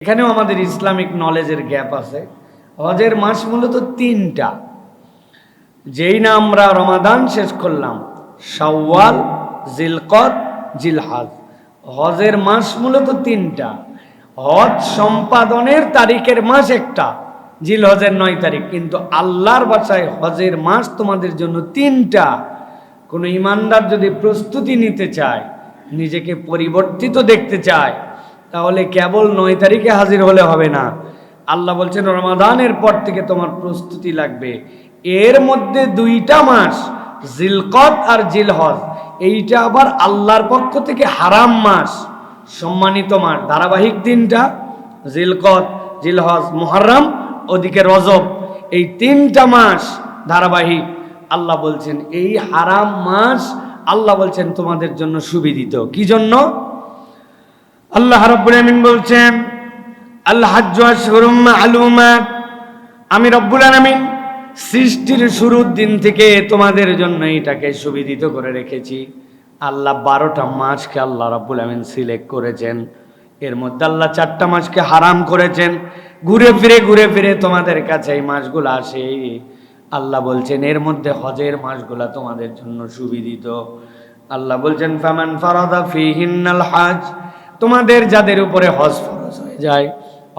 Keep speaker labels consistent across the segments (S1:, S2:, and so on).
S1: এখানেও আমাদের ইসলামিক নলেজের গ্যাপ আছে। হজের মাস মূলত তিনটা, যেই না আমরা রমাদান শেষ করলাম, শাওয়াল, জিলকদ, জিলহজ। হজের মাস মূলত তিনটা। হজ সম্পাদনের তারিখের মাস একটা, জিলহজের 9 তারিখ, কিন্তু আল্লাহর বাসায় হজের মাস তোমাদের জন্য তিনটা। কোনো ইমানদার যদি প্রস্তুতি নিতে চায়, নিজেকে পরিবর্তিত দেখতে চায়, তাহলে কেবল 9 তারিখে হাজির হলে হবে না। আল্লাহ বলছেন রমাদানের পর থেকে তোমার প্রস্তুতি লাগবে। এর মধ্যে 2টা মাস, জিলকদ আর জিলহজ, এইটা আবার আল্লাহর পক্ষ থেকে হারাম মাস, সম্মানিত মাস। ধারাবাহিক 3টা, জিলকদ, জিলহজ, মুহররম, ওদিকে রজব, এই 3টা মাস ধারাবাহিক। আল্লাহ বলছেন এই হারাম মাস আল্লাহ বলছেন তোমাদের জন্য সুবিদিত। কি জন্য? আল্লাহ রাব্বুল আলামিন বলছেন আল হাজ্জু আশহুরুম মা'লুমাত, আমি রব্বুল আলামিন সৃষ্টির শুরুর দিন থেকে তোমাদের জন্য এটাকে সুবিদিত করে রেখেছি। আল্লাহ 12টা মাসকে আল্লাহ রাব্বুল আলামিন সিলেক্ট করেছেন। এর মধ্যে আল্লাহ 4টা মাসকে হারাম করেছেন। ঘুরে ফিরে তোমাদের কাছে এই মাসগুলো আসে। আল্লাহ বলছেন এর মধ্যে হজের মাসগুলা তোমাদের জন্য সুবিদিত। আল্লাহ বলছেন ফামান ফারাদা ফিহিন্নাল হজ, তোমাদের যাদের উপরে হজ ফরজ হয়ে যায়,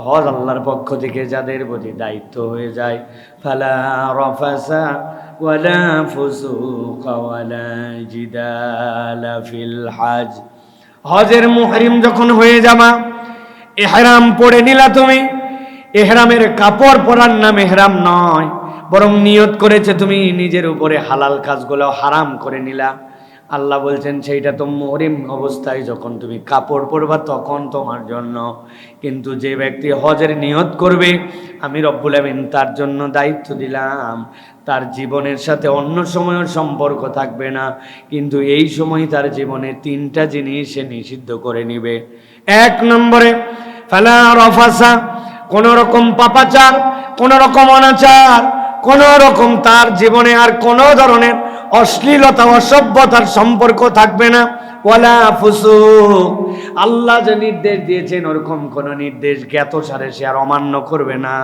S1: হজ আল্লাহর পক্ষ থেকে যাদের প্রতি দায়িত্ব হয়ে যায়, ফালা রাফাসা ওয়ালা ফুসুকা ওয়ালা জিদালা ফিল হজ। হজের মুহরিম যখন হয়ে যাবা, ইহরাম পরে নিলা তুমি, ইহরামের কাপড় পরার নাম ইহরাম নয়, বরং নিয়ত করেছে তুমি নিজের উপরে হালাল কাজগুলো হারাম করে নিলা। আল্লাহ বলছেন সেইটা তো মুহরিম অবস্থায় যখন তুমি কাপড় পরবা তখন তোমার জন্য। কিন্তু যে ব্যক্তি হজের নিয়ত করবে, আমি রব্বুল আমিন তার জন্য দায়িত্ব দিলাম, তার জীবনের সাথে অন্য সময়ের সম্পর্ক থাকবে না, কিন্তু এই সময় তার জীবনে 3টা জিনিস সে নিষিদ্ধ করে নিবে। 1 নম্বরে ফালা রাফাসা, কোন রকম পাপাচার, কোন রকম অনাচার, কোন রকম তার জীবনে আর কোন ধরনের অশ্লীলতা অসভ্যতার সম্পর্ক থাকবে না। ওয়ালা ফুসুক, আল্লাহ যে নির্দেশ দিয়েছেন ওরকম কোন নির্দেশ জ্ঞাত সারে সে আর অমান্য করবে না।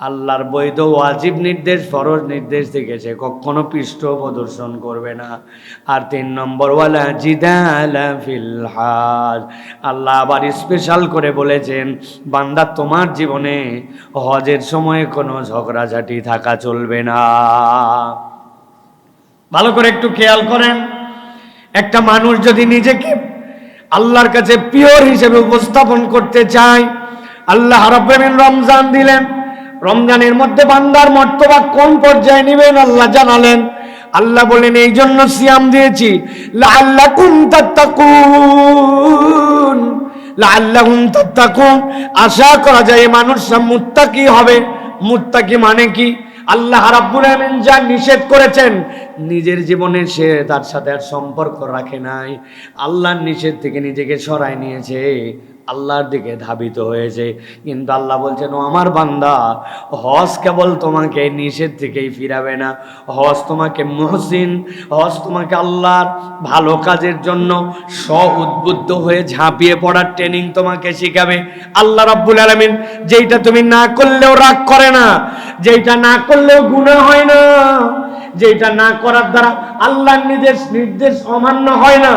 S1: আল্লাহর বৈধ ওয়াজিব নির্দেশ, ফরজ নির্দেশ থেকে সে কখনো পৃষ্ঠ প্রদর্শন করবে না। আর 3 নম্বর ওয়ালা জিদালা ফিল হজ, আল্লাহ আবার স্পেশাল করে বলেছেন বান্দা তোমার জীবনে হজের সময় কোনো ঝগড়াঝাটি থাকা চলবে না। ভালো করে একটু খেয়াল করেন, একটা মানুষ যদি নিজেকে আল্লাহর কাছে পিওর হিসেবে উপস্থাপন করতে চায়, আল্লাহ রাব্বুল আমিন রমজান দিলেন, রমজানের মধ্যে বান্দার মর্তবা কোন পর্যায়ে নেবেন আল্লাহ জানালেন। আল্লাহ বলেন এই জন্য সিয়াম দিয়েছি, লাআল্লাকুম তাত্তাকুন, লাআল্লাহুম তাত্তাকুন, আশা করা যায় মানুষরা মুত্তাকি হবে। মুত্তাকি মানে কি? আল্লাহ রাব্বুল আমিন যা নিষেধ করেছেন নিজের জীবনে সে তার সাথে আর সম্পর্ক রাখে নাই, আল্লাহর নিষেধ থেকে নিজেকে সরায় নিয়েছে, আল্লাহর দিকে ধাবিত হয়েছে। কিন্তু আল্লাহ বলছেন ও আমার বান্দা, হজ কেবল তোমাকে নিষেধ থেকেই ফিরাবে না, হজ তোমাকে মুহসিন, হজ তোমাকে আল্লাহর ভালো কাজের জন্য উদ্বুদ্ধ হয়ে ঝাঁপিয়ে পড়ার ট্রেনিং তোমাকে শিখাবে। আল্লাহ রাব্বুল আলামিন যেইটা তুমি না করলেও রাগ করে না, যেইটা না করলেও গুনাহ হয় না, যেটা না করার দ্বারা আল্লাহর নির্দেশ অমান্য হয় না,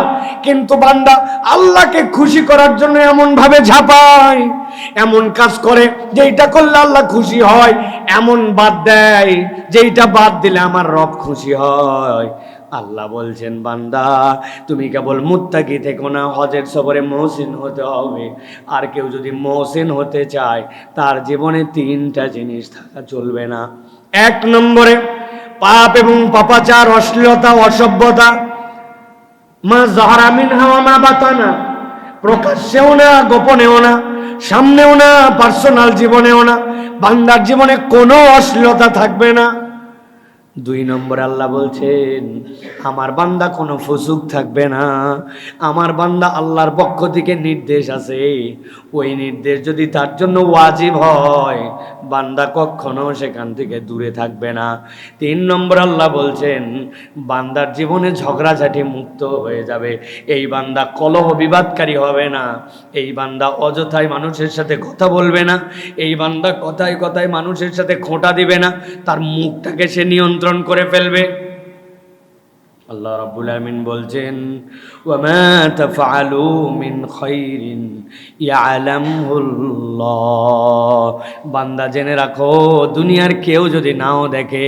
S1: কিন্তু বান্দা আল্লাহকে খুশি করার জন্য এমন ভাবে ঝাঁপায়, এমন কাজ করে যেটা করলে আল্লাহ খুশি হয়, এমন বাদ দেয় যেটা বাদ দিলে আমার রব খুশি হয়। আল্লাহ বলছেন বান্দা তুমি কেবল মুত্তাকি থেকো না, হজের সফরে মুহসিন হতে হবে। আর কেউ যদি মুহসিন হতে চায় তার জীবনে 3টা জিনিস থাকা চলবে না। 1 নম্বরে পাপ এবং পাপাচার, অশ্লীলতা, অসভ্যতা, মা যাহারা মিনহা ওয়া মা বাতানা, প্রকাশ্যেও না, গোপনেও না, সামনেও না, পার্সোনাল জীবনেও না, বান্দার জীবনে কোনো অশ্লীলতা থাকবে না। 2 নম্বর আল্লাহ বলছেন আমার বান্দা কোনো ফুসুক থাকবে না। আমার বান্দা আল্লাহর পক্ষ থেকে নির্দেশ আছে, ওই নির্দেশ যদি তার জন্য ওয়াজিব হয় বান্দা কখনো সেখান থেকে দূরে থাকবে না। 3 নম্বর আল্লাহ বলছেন বান্দার জীবনে ঝগড়াঝাটি মুক্ত হয়ে যাবে। এই বান্দা কলহ বিবাদকারী হবে না, এই বান্দা অযথায় মানুষের সাথে কথা বলবে না, এই বান্দা কথায় কথায় মানুষের সাথে খোঁটা দিবে না, তার মুখটাকে সে নিয়ন্ত্রণ করে ফেলবে। আল্লাহ রাব্বুল আলামিন বলছেন ওয়ামা তাফআলু মিন খাইরিন ইয়ালামহুল্লাহ। বান্দা জেনে রাখো দুনিয়ার কেউ যদি নাও দেখে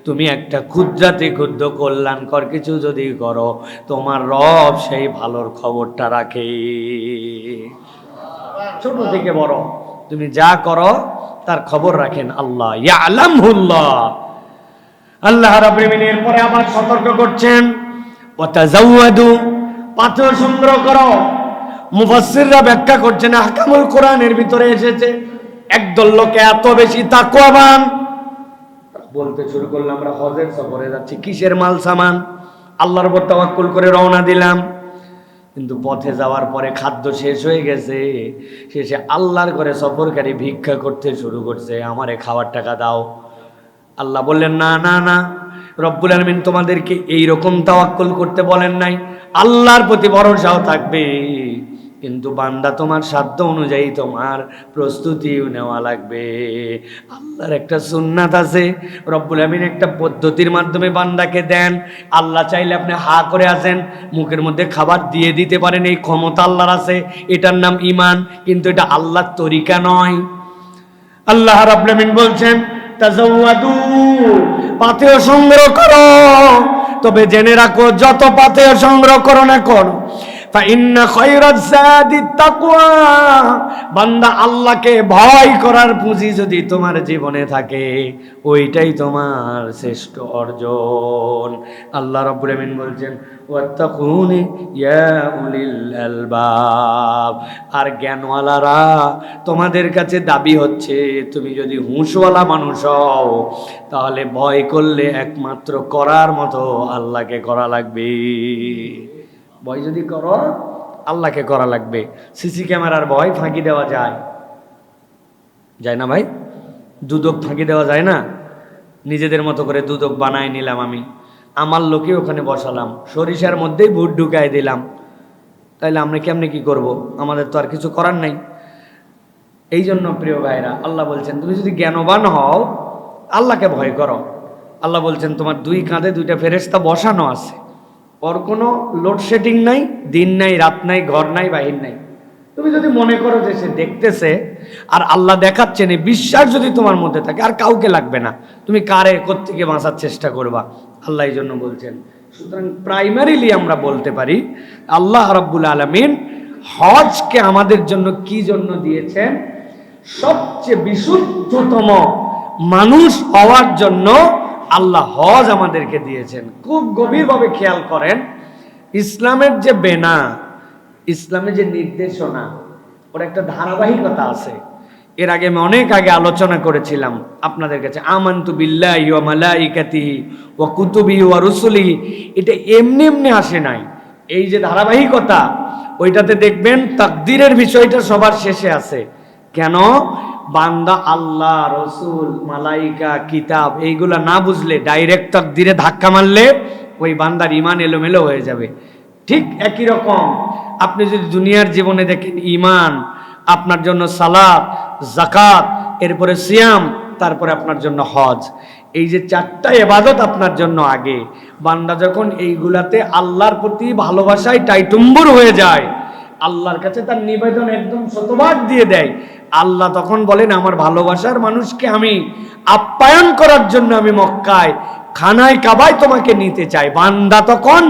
S1: তুমি একটা ক্ষুদ্রাতি ক্ষুদ্র কল্যাণকর কিছু যদি করো, তোমার রব সেই ভালোর খবরটা রাখে। ছোট থেকে বড় তুমি যা করো তার খবর রাখেন আল্লাহ, ইয়ালামহুল্লাহ। আল্লাহ রাব্বুল আলামিন এরপরে আবার সতর্ক করছেন ওয়াতাজাওয়াদু, পাথর সংগ্রহ করো। মুফাসসিররা ব্যাখ্যা করছেন আহকামুল কোরআনের ভিতরে এসেছে একদল লোকে এত বেশি তাকওয়াবান, বলতে শুরু করলাম আমরা হজের সফরে যাচ্ছি, কিসের মাল সামান, আল্লাহর উপর তাওয়াক্কুল করে রওনা দিলাম, কিন্তু পথে যাওয়ার পরে খাদ্য শেষ হয়ে গেছে, শেষে আল্লাহর ঘরে সফরকারী ভিক্ষা করতে শুরু করছে, আমারে খাওয়ার টাকা দাও। আল্লাহ বললেন না না না, রব্বুল আলামিন তোমাদেরকে এইরকম তাওয়াক্কুল করতে বলেন নাই, আল্লাহর প্রতি ভরসাও থাকবে, কিন্তু বান্দা তোমার সাধ্য অনুযায়ী তোমার প্রস্তুতিও নেওয়া লাগবে। আল্লাহর একটা সুন্নাত আছে, রব্বুল আলামিন একটা পদ্ধতির মাধ্যমে বান্দাকে দেন। আল্লাহ চাইলে আপনি হা করে আছেন, মুখের মধ্যে খাবার দিয়ে দিতে পারেন, এই ক্ষমতা আল্লাহর আছে, এটার নাম ঈমান, কিন্তু এটা আল্লাহর তরিকা নয়। আল্লাহ রাব্বুল আলামিন বলছেন তাজাওয়াদু, পাথেয় সংগ্রহ করো, তবে জেনে রাখো যত পাথেয় সংগ্রহ করো না করো ফাইন্না খায়রাজ যাদিত তাকওয়া, বান্দা আল্লাহকে ভয় করার পুঁজি যদি তোমার জীবনে থাকে ওইটাই তোমার শ্রেষ্ঠ অর্জন। আল্লাহ রাব্বুল আলামিন বলছেন ওয়াত্তাকুনি ইয়া উলিল আলবাব, আর জ্ঞানওয়ালারা তোমাদের কাছে দাবি হচ্ছে তুমি যদি হুঁশওয়ালা মানুষ হও তাহলে ভয় করলে একমাত্র করার মতো আল্লাহকে করা লাগবে। ভয় যদি করো আল্লাহকে করা লাগবে। সিসি ক্যামেরার ভয় ফাঁকি দেওয়া যায়? যায় না ভাই? দুদক ফাঁকি দেওয়া যায় না? নিজেদের মতো করে দুদক বানায় নিলাম, আমি আমার লোকে ওখানে বসালাম, সরিষার মধ্যেই ভুট ঢুকায় দিলাম, তাইলে আমরা কেমনে কি করব? আমাদের তো আর কিছু করার নাই। এই জন্য প্রিয় ভাইরা আল্লাহ বলছেন তুমি যদি জ্ঞানবান হও আল্লাহকে ভয় করো। আল্লাহ বলছেন তোমার 2 কাঁধে 2টা ফেরেশতা বসানো আছে, ওর কোনো লোডশেডিং নাই, দিন নাই রাত নাই, ঘর নাই বাহির নাই। তুমি যদি মনে করো যে সে দেখতেছে আর আল্লাহ দেখাচ্ছেন, এই বিশ্বাস যদি তোমার মধ্যে থাকে আর কাউকে লাগবে না, তুমি কারে কোত্থেকে বাঁচার চেষ্টা করবা? আল্লাহ এই জন্য বলছেন। সুতরাং প্রাইমারিলি আমরা বলতে পারি আল্লাহ রাব্বুল আলামিন হজকে আমাদের জন্য কি জন্য দিয়েছেন? সবচেয়ে বিশুদ্ধতম মানুষ হওয়ার জন্য আল্লাহ হজ আমাদেরকে দিয়েছেন। খুব গভীরভাবে খেয়াল করেন, ইসলামের যে বেনা, ইসলামের যে নির্দেশনা, ওর একটা ধারাবাহিকতা আছে। এর আগে আমি অনেক আগে আলোচনা করেছিলাম আপনাদের কাছে, আমানতু বিল্লাহি ওয়া মালাইকাতিহি ওয়া কুতুবিহি ওয়া রুসুলিহি, এটা এমনি এমনি আসে নাই। এই যে ধারাবাহিকতা, ওইটাতে দেখবেন তাকদীরের বিষয়টা সবার শেষে আছে। কেন? বান্দা আল্লাহ, রসুল, মালাইকা, কিতাব এইগুলা না বুঝলে ডাইরেক্ট তাকদীরে ধাক্কা মারলে ওই বান্দার ঈমান এলোমেলো হয়ে যাবে। ঠিক একই রকম আপনি যদি দুনিয়ার জীবনে দেখেন, ঈমান আপনার জন্য সালাত, যাকাত, এরপরে সিয়াম, তারপরে আপনার জন্য হজ, এই যে 4টা ইবাদত আপনার জন্য আগে। বান্দা যখন এইগুলাতে আল্লাহর প্রতি ভালোবাসায় টাইটুম্বুর হয়ে যায়, আল্লাহর কাছে তার নিবেদন একদম শতভাগ দিয়ে দেয়, আল্লাহ তখন বলেন আমার ভালোবাসার মানুষকে আমি আপ্যায়ন করার জন্য আমি মক্কায় খানায় কাবায় তোমাকে নিতে চাই। বান্দা তখন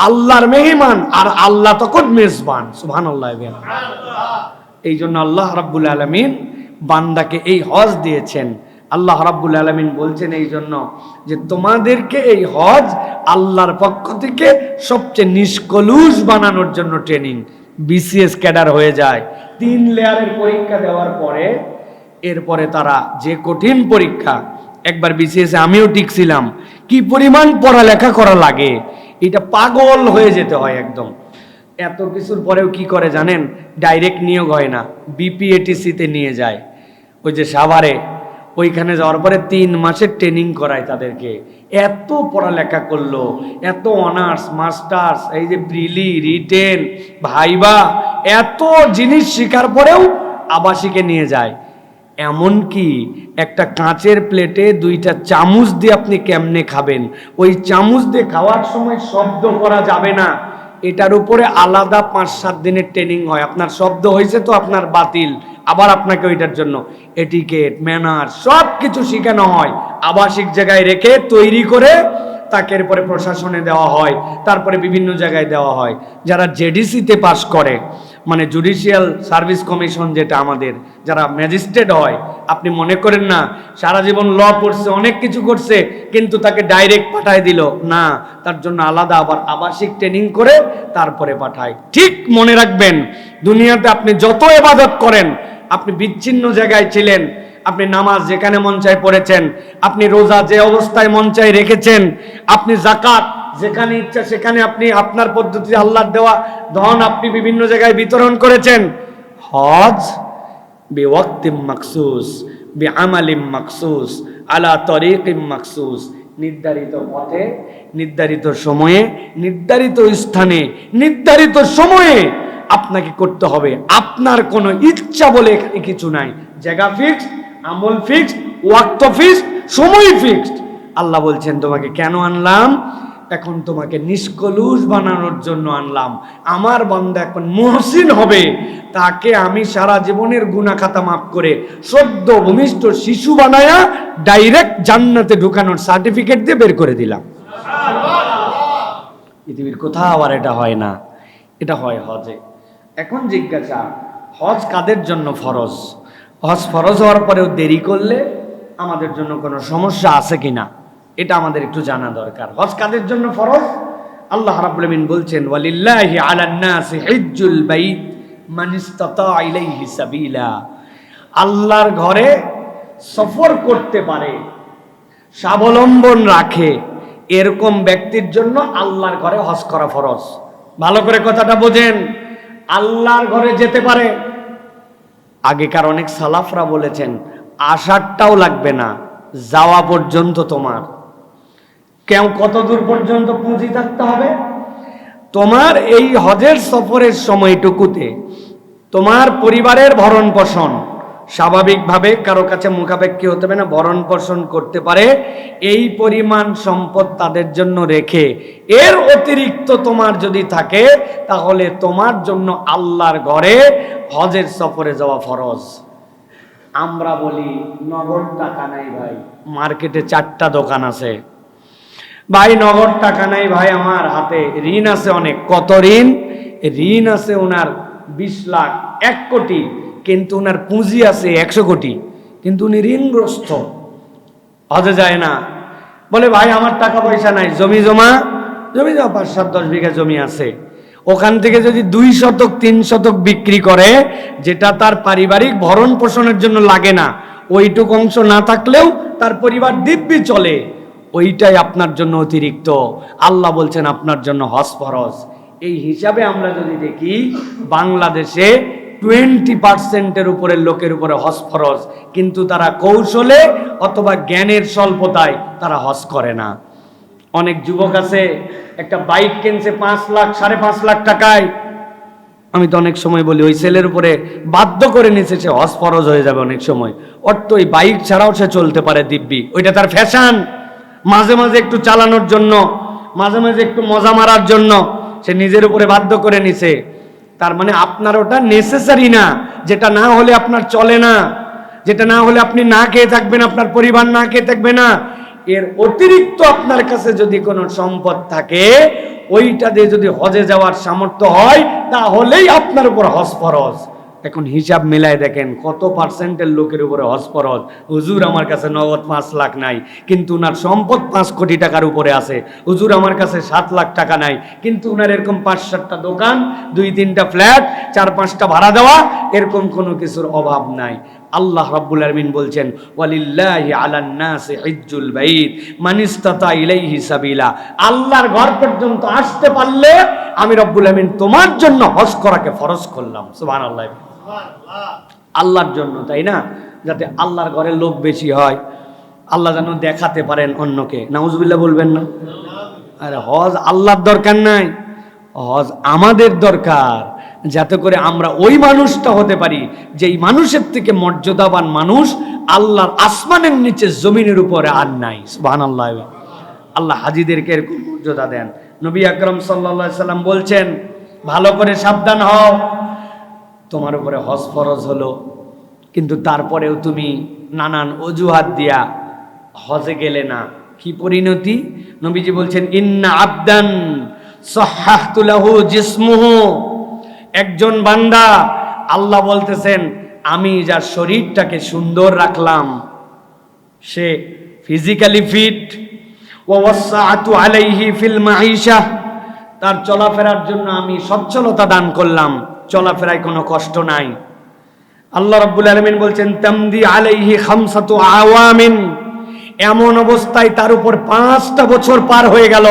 S1: আল্লাহর মেহমান আর আল্লাহ তখন মেজবান। সুবহানাল্লাহ। এই জন্য আল্লাহ রাব্বুল আলামিন বান্দাকে এই হজ দিয়েছেন। আল্লাহ রাব্বুল আলামিন বলছেন এই জন্য যে তোমাদেরকে এই হজ আল্লাহর পক্ষ থেকে সবচেয়ে নিষ্কলুষ বানানোর জন্য ট্রেনিং। বিসিএস ক্যাডার হয়ে যায়, 3 লেয়ারের পরীক্ষা দেওয়ার পরে এরপরে তারা যে কঠিন পরীক্ষা, একবার বিসিএস আমিও টিকছিলাম। কি পরিমাণ পড়ালেখা করা লাগে, এটা পাগল হয়ে যেতে হয় একদম। এত কিছুর পরেও কি করে জানেন, ডাইরেক্ট নিয়োগ হয় না, বিপিএটিসিতে নিয়ে যায়। ওই যে সাভারে, ওইখানে যাওয়ার পরে 3 মাসের ট্রেনিং করায় তাদেরকে। এত পড়ালেখা করলো, এত অনার্স মাস্টার্স, এই যে প্রিলি রিটেন ভাইবা, এত জিনিস শেখার পরেও আবাসিকে নিয়ে যায়। এমনকি একটা কাঁচের প্লেটে 2টা চামচ দিয়ে আপনি কেমনে খাবেন, ওই চামচ দিয়ে খাওয়ার সময় শব্দ করা যাবে না, এটার উপরে আলাদা 5-7 দিনের ট্রেনিং হয়। আপনার শব্দ হয়েছে তো আপনার বাতিল, আবার আপনাকে ওইটার জন্য এটিকেট ম্যানার সব কিছু শেখানো হয়। আবাসিক জায়গায় রেখে তৈরি করে তাকে এরপরে প্রশাসনে দেওয়া হয়, তারপরে বিভিন্ন জায়গায় দেওয়া হয়। যারা জেডিসিতে পাস করে, মানে জুডিশিয়াল সার্ভিস কমিশন, যেটা আমাদের যারা ম্যাজিস্ট্রেট হয়, আপনি মনে করেন না সারা জীবন ল পড়ছে অনেক কিছু করছে কিন্তু তাকে ডাইরেক্ট পাঠায় দিল না, তার জন্য আলাদা আবার আবাসিক ট্রেনিং করে তারপরে পাঠায়। ঠিক মনে রাখবেন, দুনিয়াতে আপনি যত ইবাদত করেন, আপনি বিচ্ছিন্ন জায়গায় ছিলেন, আপনি নামাজ যেখানে মন চায় পড়েছেন, আপনি রোজা যে অবস্থায় মন চায় রেখেছেন, আপনি যাকাত যেখানে ইচ্ছা সেখানে আপনি আপনার পদ্ধতিতে আল্লাহর দেওয়া ধন আপনি বিভিন্ন জায়গায় বিতরণ করেছেন। হজ বিওয়াক্তিম মাকসুস বিআমালিম মাকসুস আলা তরিকিম মাকসুস, নির্ধারিত পথে নির্ধারিত সময়ে নির্ধারিত স্থানে নির্ধারিত সময়ে আপনাকে করতে হবে। আপনার কোনো ইচ্ছা বলে এখানে কিছু নাই। জায়গা ফিক্সড, আমল ফিক্সড, ওয়াক্ত ফিক্সড, সময় ফিক্সড। আল্লাহ বলছেন তোমাকে কেন আনলাম, এখন তোমাকে নিষ্কলুষ বানানোর জন্য আনলাম। আমার বান্দা এখন মুহসিন হবে, তাকে আমি সারা জীবনের গুনাহ খাতা মাফ করে সদ্য ভূমিষ্ঠ শিশু বানায়া ডাইরেক্ট জান্নাতে ঢুকানোর সার্টিফিকেট দিয়ে বের করে দিলাম। পৃথিবীর কোথাও আর এটা হয় না, এটা হয় হজে। এখন জিজ্ঞাসা, হজ কাদের জন্য ফরজ? হজ ফরজ হওয়ার পরেও দেরি করলে আমাদের জন্য কোনো সমস্যা আছে কিনা, এটা আমাদের একটু জানা দরকার। হজ কাদের জন্য ফরজ? আল্লাহ রাব্বুল আলামিন বলছেন, ওয়ালিল্লাহি আলান নাসি হিজ্জুল বাইত মান ইসতাতা ইলাইহি সাবিলা। আল্লাহর ঘরে সফর করতে পারে, স্বাবলম্বন রাখে, এরকম ব্যক্তির জন্য আল্লাহর ঘরে হজ করা ফরজ। ভালো করে কথাটা বোঝেন, আল্লাহর ঘরে যেতে পারে। আগেকার অনেক সালাফরা বলেছেন, আসারটাও লাগবে না, যাওয়া পর্যন্ত তোমার। কেউ কত দূর পর্যন্ত পুঁজি থাকতে হবে? তোমার এই হজের সফরের সময়টুকুতে তোমার পরিবারের ভরণ পোষণ স্বাভাবিকভাবে কারো কাছে মুখাপেক্ষী হতে হবে না, ভরণ পোষণ করতে পারে এই পরিমাণ সম্পদ তাদের জন্য রেখে এর অতিরিক্ত তোমার যদি থাকে তাহলে তোমার জন্য আল্লাহর ঘরে হজের সফরে যাওয়া ফরজ। আমরা বলি নগদ টাকা নাই ভাই, মার্কেটে 4টা দোকান আছে, ভাই নগদ টাকা নাই ভাই, আমার হাতে ঋণ আছে অনেক। কত ঋণ? ঋণ আছে ওনার 20 লাখ, 1 কোটি, কিন্তু ওনার পুঁজি আছে 100 কোটি, কিন্তু উনি ঋণগ্রস্ত, হজে যায় না। বলে ভাই আমার টাকা পয়সা নাই, জমি জমা 5-7-10 বিঘা জমি আছে, ওখান থেকে যদি 2 শতক 3 শতক বিক্রি করে, যেটা তার পারিবারিক ভরণ পোষণের জন্য লাগে না, ওইটুক অংশ না থাকলেও তার পরিবার দিব্যি চলে, ওইটাই আপনার জন্য অতিরিক্ত। আল্লাহ বলছেন আপনার জন্য হজ ফরজ। এই হিসাবে আমরা যদি দেখি, বাংলাদেশে 20% উপরের লোকের উপরে হজ ফরজ, কিন্তু তারা কৌশলে অথবা জ্ঞানের স্বল্পতায় তারা হজ করে না। অনেক যুবক আছে একটা বাইক কিনছে 5 লাখ 5.5 লাখ টাকায়, আমি তো অনেক সময় বলি ওই ছেলের উপরে বাধ্য করে নিচ্ছে, সে হজ ফরজ হয়ে যাবে অনেক সময়। অর্থ ওই বাইক ছাড়াও সে চলতে পারে দিব্যি, ওইটা তার ফ্যাশন, মাঝে মাঝে একটু চালানোর জন্য, মাঝে মাঝে একটু মজা মারার জন্য সে নিজের উপরে বাধ্য করে নিছে। তার মানে আপনার ওটা নেসেসারি না, যেটা না হলে আপনার চলে না, যেটা না হলে আপনি না খেয়ে থাকবেন, আপনার পরিবার না খেয়ে থাকবে না। এর অতিরিক্ত আপনার কাছে যদি কোনো সম্পদ থাকে, ওইটা দিয়ে যদি হজে যাওয়ার সামর্থ্য হয়, তাহলেই আপনার উপর হজ ফরজ। এখন হিসাব মিলাই দেখেন কত পার্সেন্টের লোকের উপরে হজ ফরজ। হুজুর আমার কাছে নগদ 5 লাখ নাই, কিন্তু উনার সম্পদ 5 কোটি টাকার উপরে আছে। হুজুর আমার কাছে 7 লাখ টাকা নাই, কিন্তু উনার এরকম 5-7টা দোকান, 2-3টা ফ্ল্যাট, 4-5টা ভাড়া দেওয়া, এরকম কোনো কিছুর অভাব নাই। আল্লাহ রাব্বুল আলামিন বলছেন ওয়ালিল্লাহি আলান নাসি হিজ্জুল বাইত মান ইসতাতা ইলাইহি সাবিলা। আল্লাহর ঘর পর্যন্ত আসতে পারলে আমি রব্বুল আলামিন তোমার জন্য হজ করাকে ফরজ করলাম। সুবহানাল্লাহ, আল্লাহর জন্য, তাই না? যাতে আল্লাহর ঘরে লোক বেশি হয়, আল্লাহ যেন দেখাতে পারেন অন্যকে। নাউজুবিল্লাহ বলবেন না? আরে হজ আল্লাহর দরকার নাই, হজ আমাদের দরকার, যাতে করে আমরা ওই মানুষটা হতে পারি যেই মানুষের থেকে মর্যাদাবান মানুষ আল্লাহর আসমানের নিচে জমিনের উপরে আর নাই। সুবহানাল্লাহ। আল্লাহ হাজীদেরকে এরকম মর্যাদা দেন। নবী আকরাম সাল্লাল্লাহু আলাইহি সাল্লাম বলছেন, ভালো করে সাবধান হও, তোমার উপরে হজ ফরজ হলো, কিন্তু তারপরেও তুমি নানান অজুহাত দিয়া হজে গেলে না, কি পরিণতি? নবীজি বলছেন, ইন্না আবদান সাহহাহতু লাহু জিসমুহু, একজন বান্দা, আল্লাহ বলতেছেন আমি যার শরীরটাকে সুন্দর রাখলাম, সে ফিজিক্যালি ফিট, ওয়া ওয়াসআতু আলাইহি ফিল মাঈশা, তার চলাফেরার জন্য আমি সচ্ছলতা দান করলাম, চলাফেরায় কোনো কষ্ট নাই। আল্লাহ রাব্বুল আলামিন বলছেন তামদি আলাইহি খামসাতু আওয়ামিন, এমন অবস্থায় তার উপর 5টা বছর পার হয়ে গেল,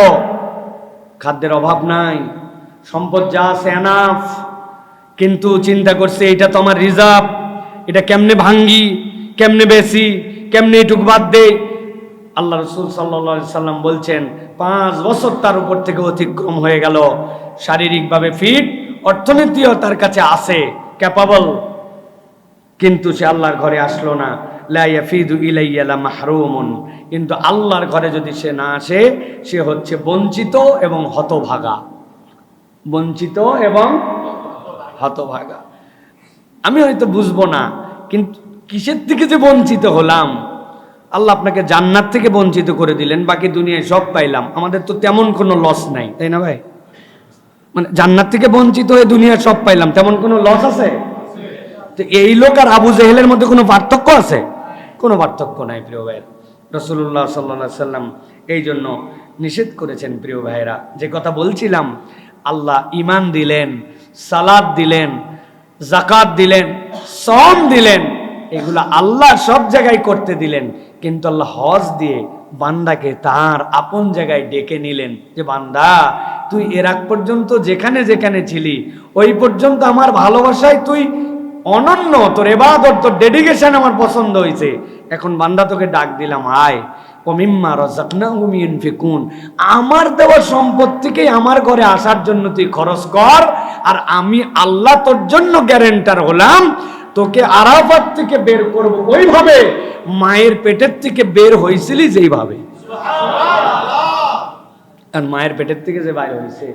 S1: খাদ্যের অভাব নাই, সম্পদ যা আছে এনাফ, কিন্তু চিন্তা করছে এটা তো আমার রিজার্ভ, এটা কেমনে ভাঙ্গি, কেমনে বেশি, কেমনে এটুক বাদ দে। আল্লাহ রাসূল সাল্লাল্লাহু আলাইহি সাল্লাম বলছেন 5 বছর তার উপর থেকে অতিক্রম হয়ে গেল, শারীরিকভাবে ফিট, অর্থনীতিও তার কাছে আছে, ক্যাপাবল, কিন্তু সে আল্লাহর ঘরে আসলো না। লা ইয়াফিদু ইলাইয়া লা মাহরুমুন, কিন্তু আল্লাহর ঘরে যদি সে না আসে, সে হচ্ছে বঞ্চিত এবং হতভাগা, বঞ্চিত এবং হতভাগা। আমি হয়তো বুঝবো না, কিন্তু কিসের থেকে যে বঞ্চিত হলাম? আল্লাহ আপনাকে জান্নাত থেকে বঞ্চিত করে দিলেন, বাকি দুনিয়ায় সব পাইলাম, আমাদের তো তেমন কোনো লস নাই, তাই না ভাই? মানে জান্নাত থেকে বঞ্চিত হয়ে দুনিয়ায় সব পাইলাম, তেমন কোনো লস আছে? তো এই লোক আর আবু জেহেলের মধ্যে কোনো পার্থক্য আছে? কোনো পার্থক্য নাই প্রিয় ভাইয়ের। রাসূলুল্লাহ সাল্লাল্লাহু আলাইহি সাল্লাম এই জন্য নিষেধ করেছেন প্রিয় ভাইয়েরা। যে কথা বলছিলাম, আল্লাহ ঈমান দিলেন, সালাত দিলেন, যাকাত দিলেন, সওম দিলেন, এগুলো আল্লাহ সব জায়গায় করতে দিলেন, কিন্তু আল্লাহ হজ দিয়ে বান্দাকে তার আপন জায়গায় ডেকে নিলেন, যে বান্দা তুই এর আগ পর্যন্ত যেখানে যেখানে ছিলি ওই পর্যন্ত আমার ভালোবাসায় তুই অনন্য, তোর ইবাদত, তোর ডেডিকেশন আমার পছন্দ হয়েছে, এখন বান্দা তোকে ডাক দিলাম, আয় ওয়া মিম্মা রাযাকনাহুম ইউনফিকুন, আমার দেওয়া সম্পদ থেকে আমার ঘরে আসার জন্য তুই খরচ কর, আর আমি আল্লাহ তোর জন্য গ্যারান্টার হলাম, তোকে আরাফাত থেকে বের করব ওইভাবে মায়ের পেটের থেকে বের হয়েছিলি যেইভাবে। আর মায়ের পেটের থেকে যে বাইর হয়েছে,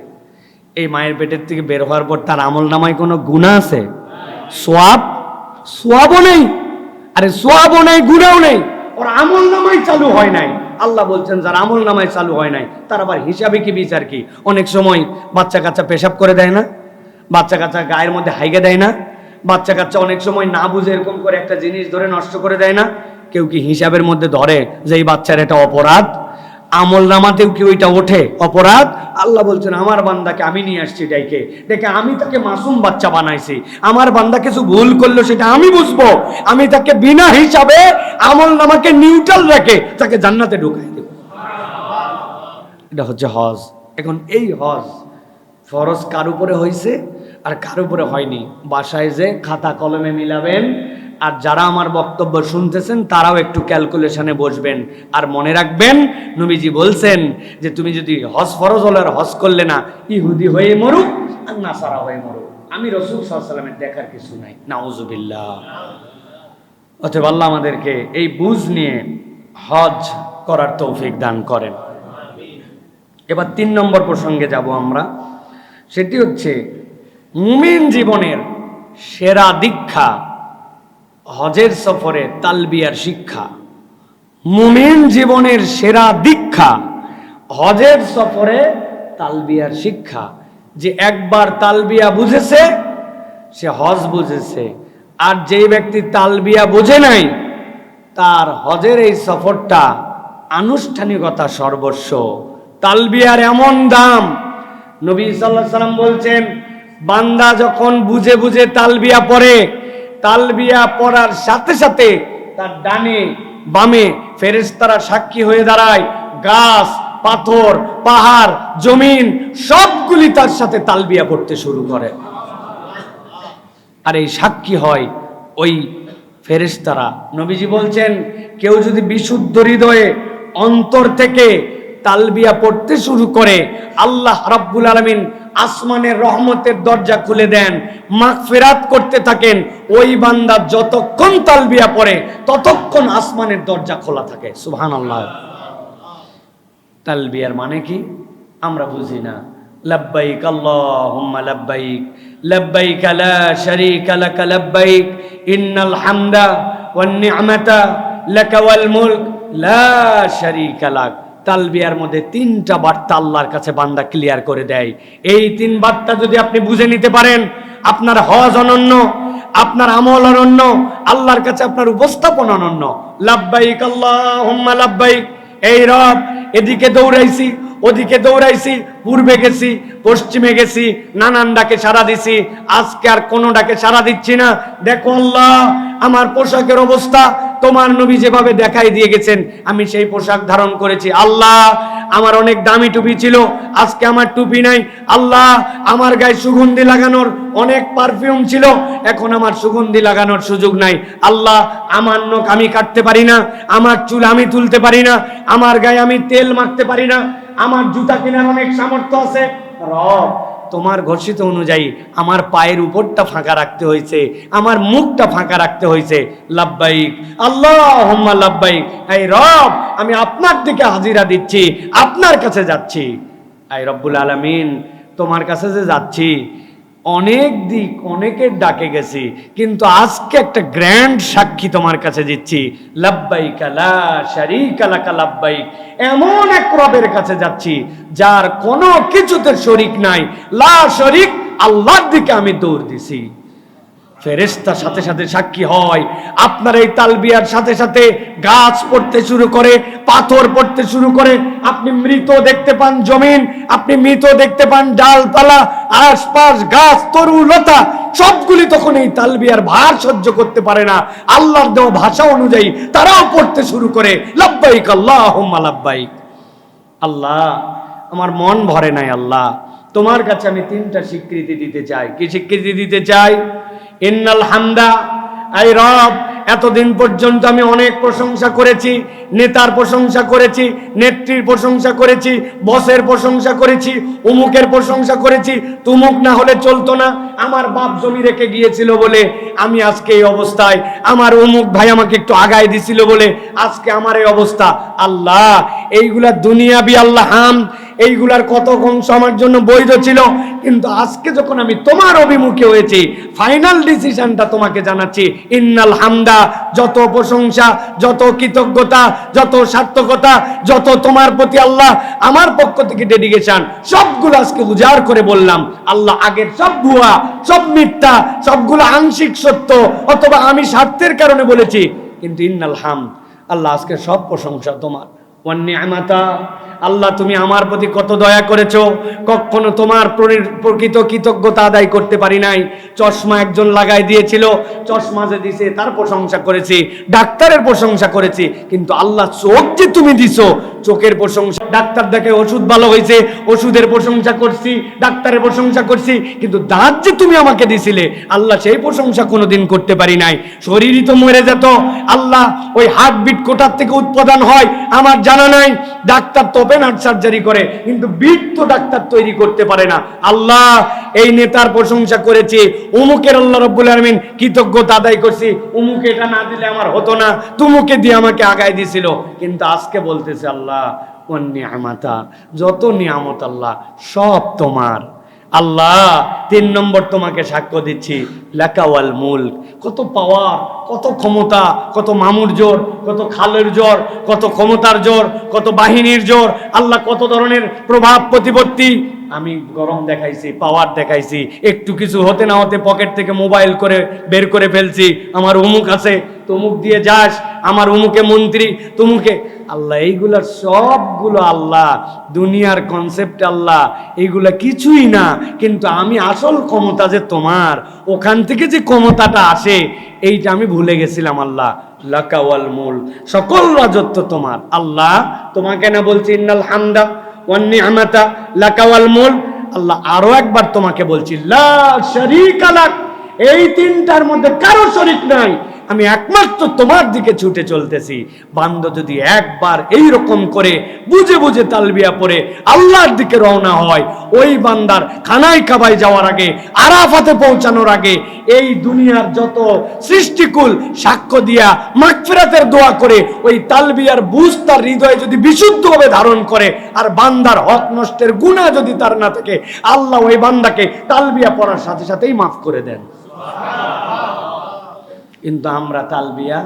S1: এই মায়ের পেটের থেকে বের হওয়ার পর তার আমল নামায় কোনো গুনাহ আছে? সোয়াবও নেই, আরে সোয়াবও নেই, গুনাহও নেই, ওর আমল নামায় চালু হয় নাই। আল্লাহ বলছেন যার আমল নামায় চালু হয় নাই তার আবার হিসাবে কি বিচার কি? অনেক সময় বাচ্চা কাচ্চা পেশাব করে দেয় না, বাচ্চা কাচ্চা গায়ের মধ্যে হাইগে দেয় না, বাচ্চা কাচ্চা অনেক সময় না বুঝে এরকম করে একটা জিনিস ধরে নষ্ট করে দেয় না, কেউ কি হিসাবের মধ্যে ধরে যে এই বাচ্চার এটা অপরাধ? আমল নামাতেও কি ওইটা ওঠে অপরাধ? আল্লাহ বলছেন আমার বান্দাকে আমি নিয়ে আসছি ডেকে আমি তাকে মাসুম বাচ্চা বানাইছি, আমার বান্দা কিছু ভুল করলো সেটা আমি বুঝবো, আমি তাকে বিনা হিসাবে আমল নামাকে নিউট্রাল রেখে তাকে জান্নাতে ঢুকাই দেব। এটা হচ্ছে হজ। এখন এই হজ ফরজ কার উপরে হয়েছে আর কার উপরে হয়নি, বাসায় যে খাতা কলমে মিলাবেন, আর যারা আমার বক্তব্য শুনতেছেন তারাও একটু ক্যালকুলেশনে বসবেন, আর মনে রাখবেন নবীজি বলছেন যে তুমি যদি হজ ফরজ হলে আর হজ করলে না, ইহুদি হয়ে মরুক আর নাসারা হয়ে মরুক, আমি রাসূল সাল্লাল্লাহু আলাইহি ওয়াসাল্লামের দেখার কিছু নাই। নাউজুবিল্লাহ। অতএব আল্লাহ আমাদেরকে এই বুঝ নিয়ে হজ করার তৌফিক দান করেন। এবার 3 নম্বর প্রসঙ্গে যাব আমরা, সেটি হচ্ছে মুমিন জীবনের সেরা দীক্ষা হজের সফরে তালবিয়ার শিক্ষা। মুমিন জীবনের সেরা দীক্ষা হজের সফরে তালবিয়ার শিক্ষা। যে একবার তালবিয়া বুঝেছে সে হজ বুঝেছে, আর যেই ব্যক্তি তালবিয়া বোঝে নাই তার হজের এই সফরটা আনুষ্ঠানিকতা সর্বস্ব। তালবিয়ার এমন দাম, নবী সাল্লাল্লাহু আলাইহি সাল্লাম বলছেন বান্দা যখন বুঝে বুঝে তালবিয়া পড়ে তালবিয়া পড়ার সাথে সাথে তার ডানে বামে ফেরেশতারা সাক্ষী হয়ে দাঁড়ায়। গাছ, পাথর, পাহাড়, জমিন সবগুলি তার সাথে তালবিয়া পড়তে শুরু করে। আর এই সাক্ষী হয় ওই ফেরেশতারা। নবীজি বলছেন, কেউ যদি বিশুদ্ধ হৃদয়ে অন্তর থেকে তালবিয়া পড়তে শুরু করে, আল্লাহ রাব্বুল আলামিন আসমানের রহমতের দরজা খুলে দেন, মাগফিরাত করতে থাকেন। ওই বান্দা যতক্ষণ তালবিয়া পড়ে ততক্ষণ আসমানের দরজা খোলা থাকে। সুবহানাল্লাহ। তালবিয়ার মানে কি আমরা বুঝি না। লব্বাইক আল্লাহুম্মা লব্বাইক, লব্বাইক লা শারীকা লাক লব্বাইক, ইন্নাল হামদা ওয়ান নি'মাতা লাকা ওয়াল মুলক লা শারীকা লাক। তালবিয়ার মধ্যে তিনটা বার্তা আল্লাহর কাছে বান্দা ক্লিয়ার করে দেয়। এই তিন বার্তা যদি আপনি বুঝে নিতে পারেন, আপনার হজ অনন্য, আপনার আমল অনন্য, আল্লাহর কাছে আপনার উপস্থাপন অনন্য। লব্বাইক আল্লাহুম্মা লব্বাইক, এই রব এদিকে দৌড়াইছি, ওদিকে দৌড়াইছি, পূর্বে গেছি, পশ্চিমে গেছি, নানান ডাকে সাড়া দিছি, আজকে আর কোনো ডাকে সাড়া দিচ্ছি না। দেখো আল্লাহ, আমার পোশাকের অবস্থা তোমার নবী যেভাবে দেখাই দিয়ে গেছেন, আমি সেই পোশাক ধারণ করেছি। আল্লাহ, আমার অনেক দামি টুপি ছিল, আজকে আমার টুপি নাই। আল্লাহ, আমার গায়ে সুগন্ধি লাগানোর অনেক পারফিউম ছিল, এখন আমার সুগন্ধি লাগানোর সুযোগ নাই। আল্লাহ, আমার নখ আমি কাটতে পারি না, আমার চুল আমি তুলতে পারি না, আমার গায়ে আমি তেল মাখতে পারি না, আমার জুতা কেনার অনেক সামর্থ্য আছে। রব, তোমার ঘোষিত অনুযায়ী আমার পায়ের উপরটা ফাঁকা রাখতে হয়েছে, আমার মুখটা ফাঁকা রাখতে হয়েছে। লাব্বাইক আল্লাহুম্মা লাব্বাইক, এই রব আমি আপনার দিকে হাজিরা দিচ্ছি, আপনার কাছে যাচ্ছি। এই রব্বুল আলামিন, তোমার কাছে যে যাচ্ছি, অনেক দিক অনেকের ডাকে গেছি, কিন্তু আজকে একটা গ্র্যান্ড সাক্ষী তোমার কাছে দিচ্ছি। লাব্বাইক লা শারীকা লাক লাব্বাইক, এমন এক রবের কাছে যাচ্ছি যার কোনো কিছুতে শরীক নাই। লা শরীক, আল্লাহর দিকে আমি দৌড় দিছি। ফেরেশতা সাথে সাথে সাক্ষী হয়। আপনার এই তালবিয়ার সাথে সাথে গাছ পড়তে শুরু করে, পাথর পড়তে শুরু করে, আপনি মৃত দেখতে পান জমিন, আপনি মৃত দেখতে পান ডালপালা, আশপাশ গাছ, তরু লতা, সবগুলি তখন এই তালবিয়ার ভার সহ্য করতে পারে না। আল্লাহর দেওয়া ভাষা অনুযায়ী তারাও পড়তে শুরু করে লাব্বাইক আল্লাহুম্মা লাব্বাইক। আল্লাহ, আমার মন ভরে নাই। আল্লাহ, তোমার কাছে আমি তিনটা স্বীকৃতি দিতে চাই। কি স্বীকৃতি দিতে চাই? ইন্নাল হামদা, আই রব, এতদিন পর্যন্ত আমি অনেক প্রশংসা করেছি, নেতার প্রশংসা করেছি, নেত্রীর প্রশংসা করেছি, বসের প্রশংসা করেছি, উমুকের প্রশংসা করেছি। তুমুক না হলে চলতো না, আমার বাপ জমি রেখে গিয়েছিল বলে আমি আজকে এই অবস্থায়, আমার উমুক ভাই আমাকে একটু আগায় দিছিল বলে আজকে আমার এই অবস্থা। আল্লাহ, এইগুলা দুনিয়াবি আল্লাহ হাম, এইগুলার কত অংশ আমার জন্য বৈধ ছিল, কিন্তু আজকে যখন আমি তোমার অভিমুখে হয়েছি, ফাইনাল ডিসিশনটা তোমাকে জানাচ্ছি। ইন্নাল হামদা, যত প্রশংসা, যত কৃতজ্ঞতা, যত সার্থকতা, যত তোমার প্রতি আল্লাহ আমার পক্ষ থেকে ডেডিকেশন, সবগুলো আজকে উজাড় করে বললাম। আল্লাহ, আগের সব ভুয়া, সব মিথ্যা, সবগুলো আংশিক সত্য, অথবা আমি স্বার্থের কারণে বলেছি, কিন্তু ইন্নাল হামদ, আল্লাহ আজকে সব প্রশংসা তোমার। ওয়ান নি'মাতা, আল্লাহ তুমি আমার প্রতি কত দয়া করেছো, কখনো তোমার প্রকৃত কৃতজ্ঞতা আদায় করতে পারি নাই। চশমা একজন লাগাই দিয়েছিল, চশমা যে দিছে তার প্রশংসা করেছি, ডাক্তারের প্রশংসা করেছি, কিন্তু আল্লাহ চোখ যে তুমি দিছো, চোখের প্রশংসা, ডাক্তার দেখে ওষুধ ভালো হয়েছে, ওষুধের প্রশংসা করছি, ডাক্তারের প্রশংসা করছি, কিন্তু দাঁত যে তুমি আমাকে দিছিলে, আল্লাহ সেই প্রশংসা কোনোদিন করতে পারি নাই। শরীরই তো মরে যেত, আল্লাহ ওই হার্টবিট কোথার থেকে উৎপাদন হয় আমার জানা নাই। ডাক্তার তো ওপেন হার্ট সার্জারি করে, কিন্তু বিট তো ডাক্তার তৈরি করতে পারে না। আল্লাহ, এই নেতার প্রশংসা করেছি, উমুকের আল্লাহ রাব্বুল আলামিন কৃতজ্ঞতা আদায় করছি, উমুকে এটা না দিলে আমার হতো না, তুমুকে দিয়ে আমাকে আগায় দিছিল, কিন্তু আজকে বলতেছে আল্লাহ ওয়ান নি'মাতা, যত নিয়ামত আল্লাহ সব তোমার। আল্লাহ, 3 নম্বর তোমাকে সাক্ষ্য দিচ্ছি, লাকা ওয়াল মুলক, কত পাওয়ার, কত ক্ষমতা, কত মামুর জোর, কত খালের জোর, কত ক্ষমতার জোর, কত বাহিনীর জোর, আল্লাহ কত ধরনের প্রভাব প্রতিপত্তি। আমি গরম দেখাইছি, পাওয়ার দেখাইছি, একটু কিছু হতে না হতে পকেট থেকে মোবাইল করে বের করে ফেলছি, আমার উমুক আছে, তুমুক দিয়ে যাস, আমার উমুকে মন্ত্রী, তুমুকে আল্লাহ এইগুলার সবগুলো আল্লাহ, দুনিয়ার কনসেপ্ট আল্লাহ, এইগুলা কিছুই না, কিন্তু আমি আসল ক্ষমতা যে তোমার, ওখান থেকে যে ক্ষমতাটা আসে এইটা আমি ভুলে গেছিলাম। আল্লাহ লাকাওয়াল মুল, সকল রাজত্ব তোমার। আল্লাহ তোমাকে না বলছি ইন্নাল হামদা ওয়ান নি'মাতা লাকাওয়াল মুল, আল্লাহ আরো একবার তোমাকে বলছি লা শারীকা লাক, এই তিনটার মধ্যে কারো শরীক নাই, আমি একমাত্র তোমার দিকে ছুটে চলতেছি। বান্দা যদি একবার এই রকম করে বুঝে বুঝে তালবিয়া পড়ে আল্লাহর দিকে রওনা হয়, ওই বান্দার খানায় কাবায় যাওয়ার আগে, আরাফাতে পৌঁছানোর আগে এই দুনিয়ার যত সৃষ্টিকুল সাক্ষ্য দিয়া মাগফিরাতের দোয়া করে ওই তালবিয়ার বুঝ তার হৃদয়ে যদি বিশুদ্ধভাবে ধারণ করে, আর বান্দার হক নষ্টের গুনাহ যদি তার না থাকে, আল্লাহ ওই বান্দাকে তালবিয়া পড়ার সাথে সাথেই মাফ করে দেন। কিন্তু আমরা তালবিয়া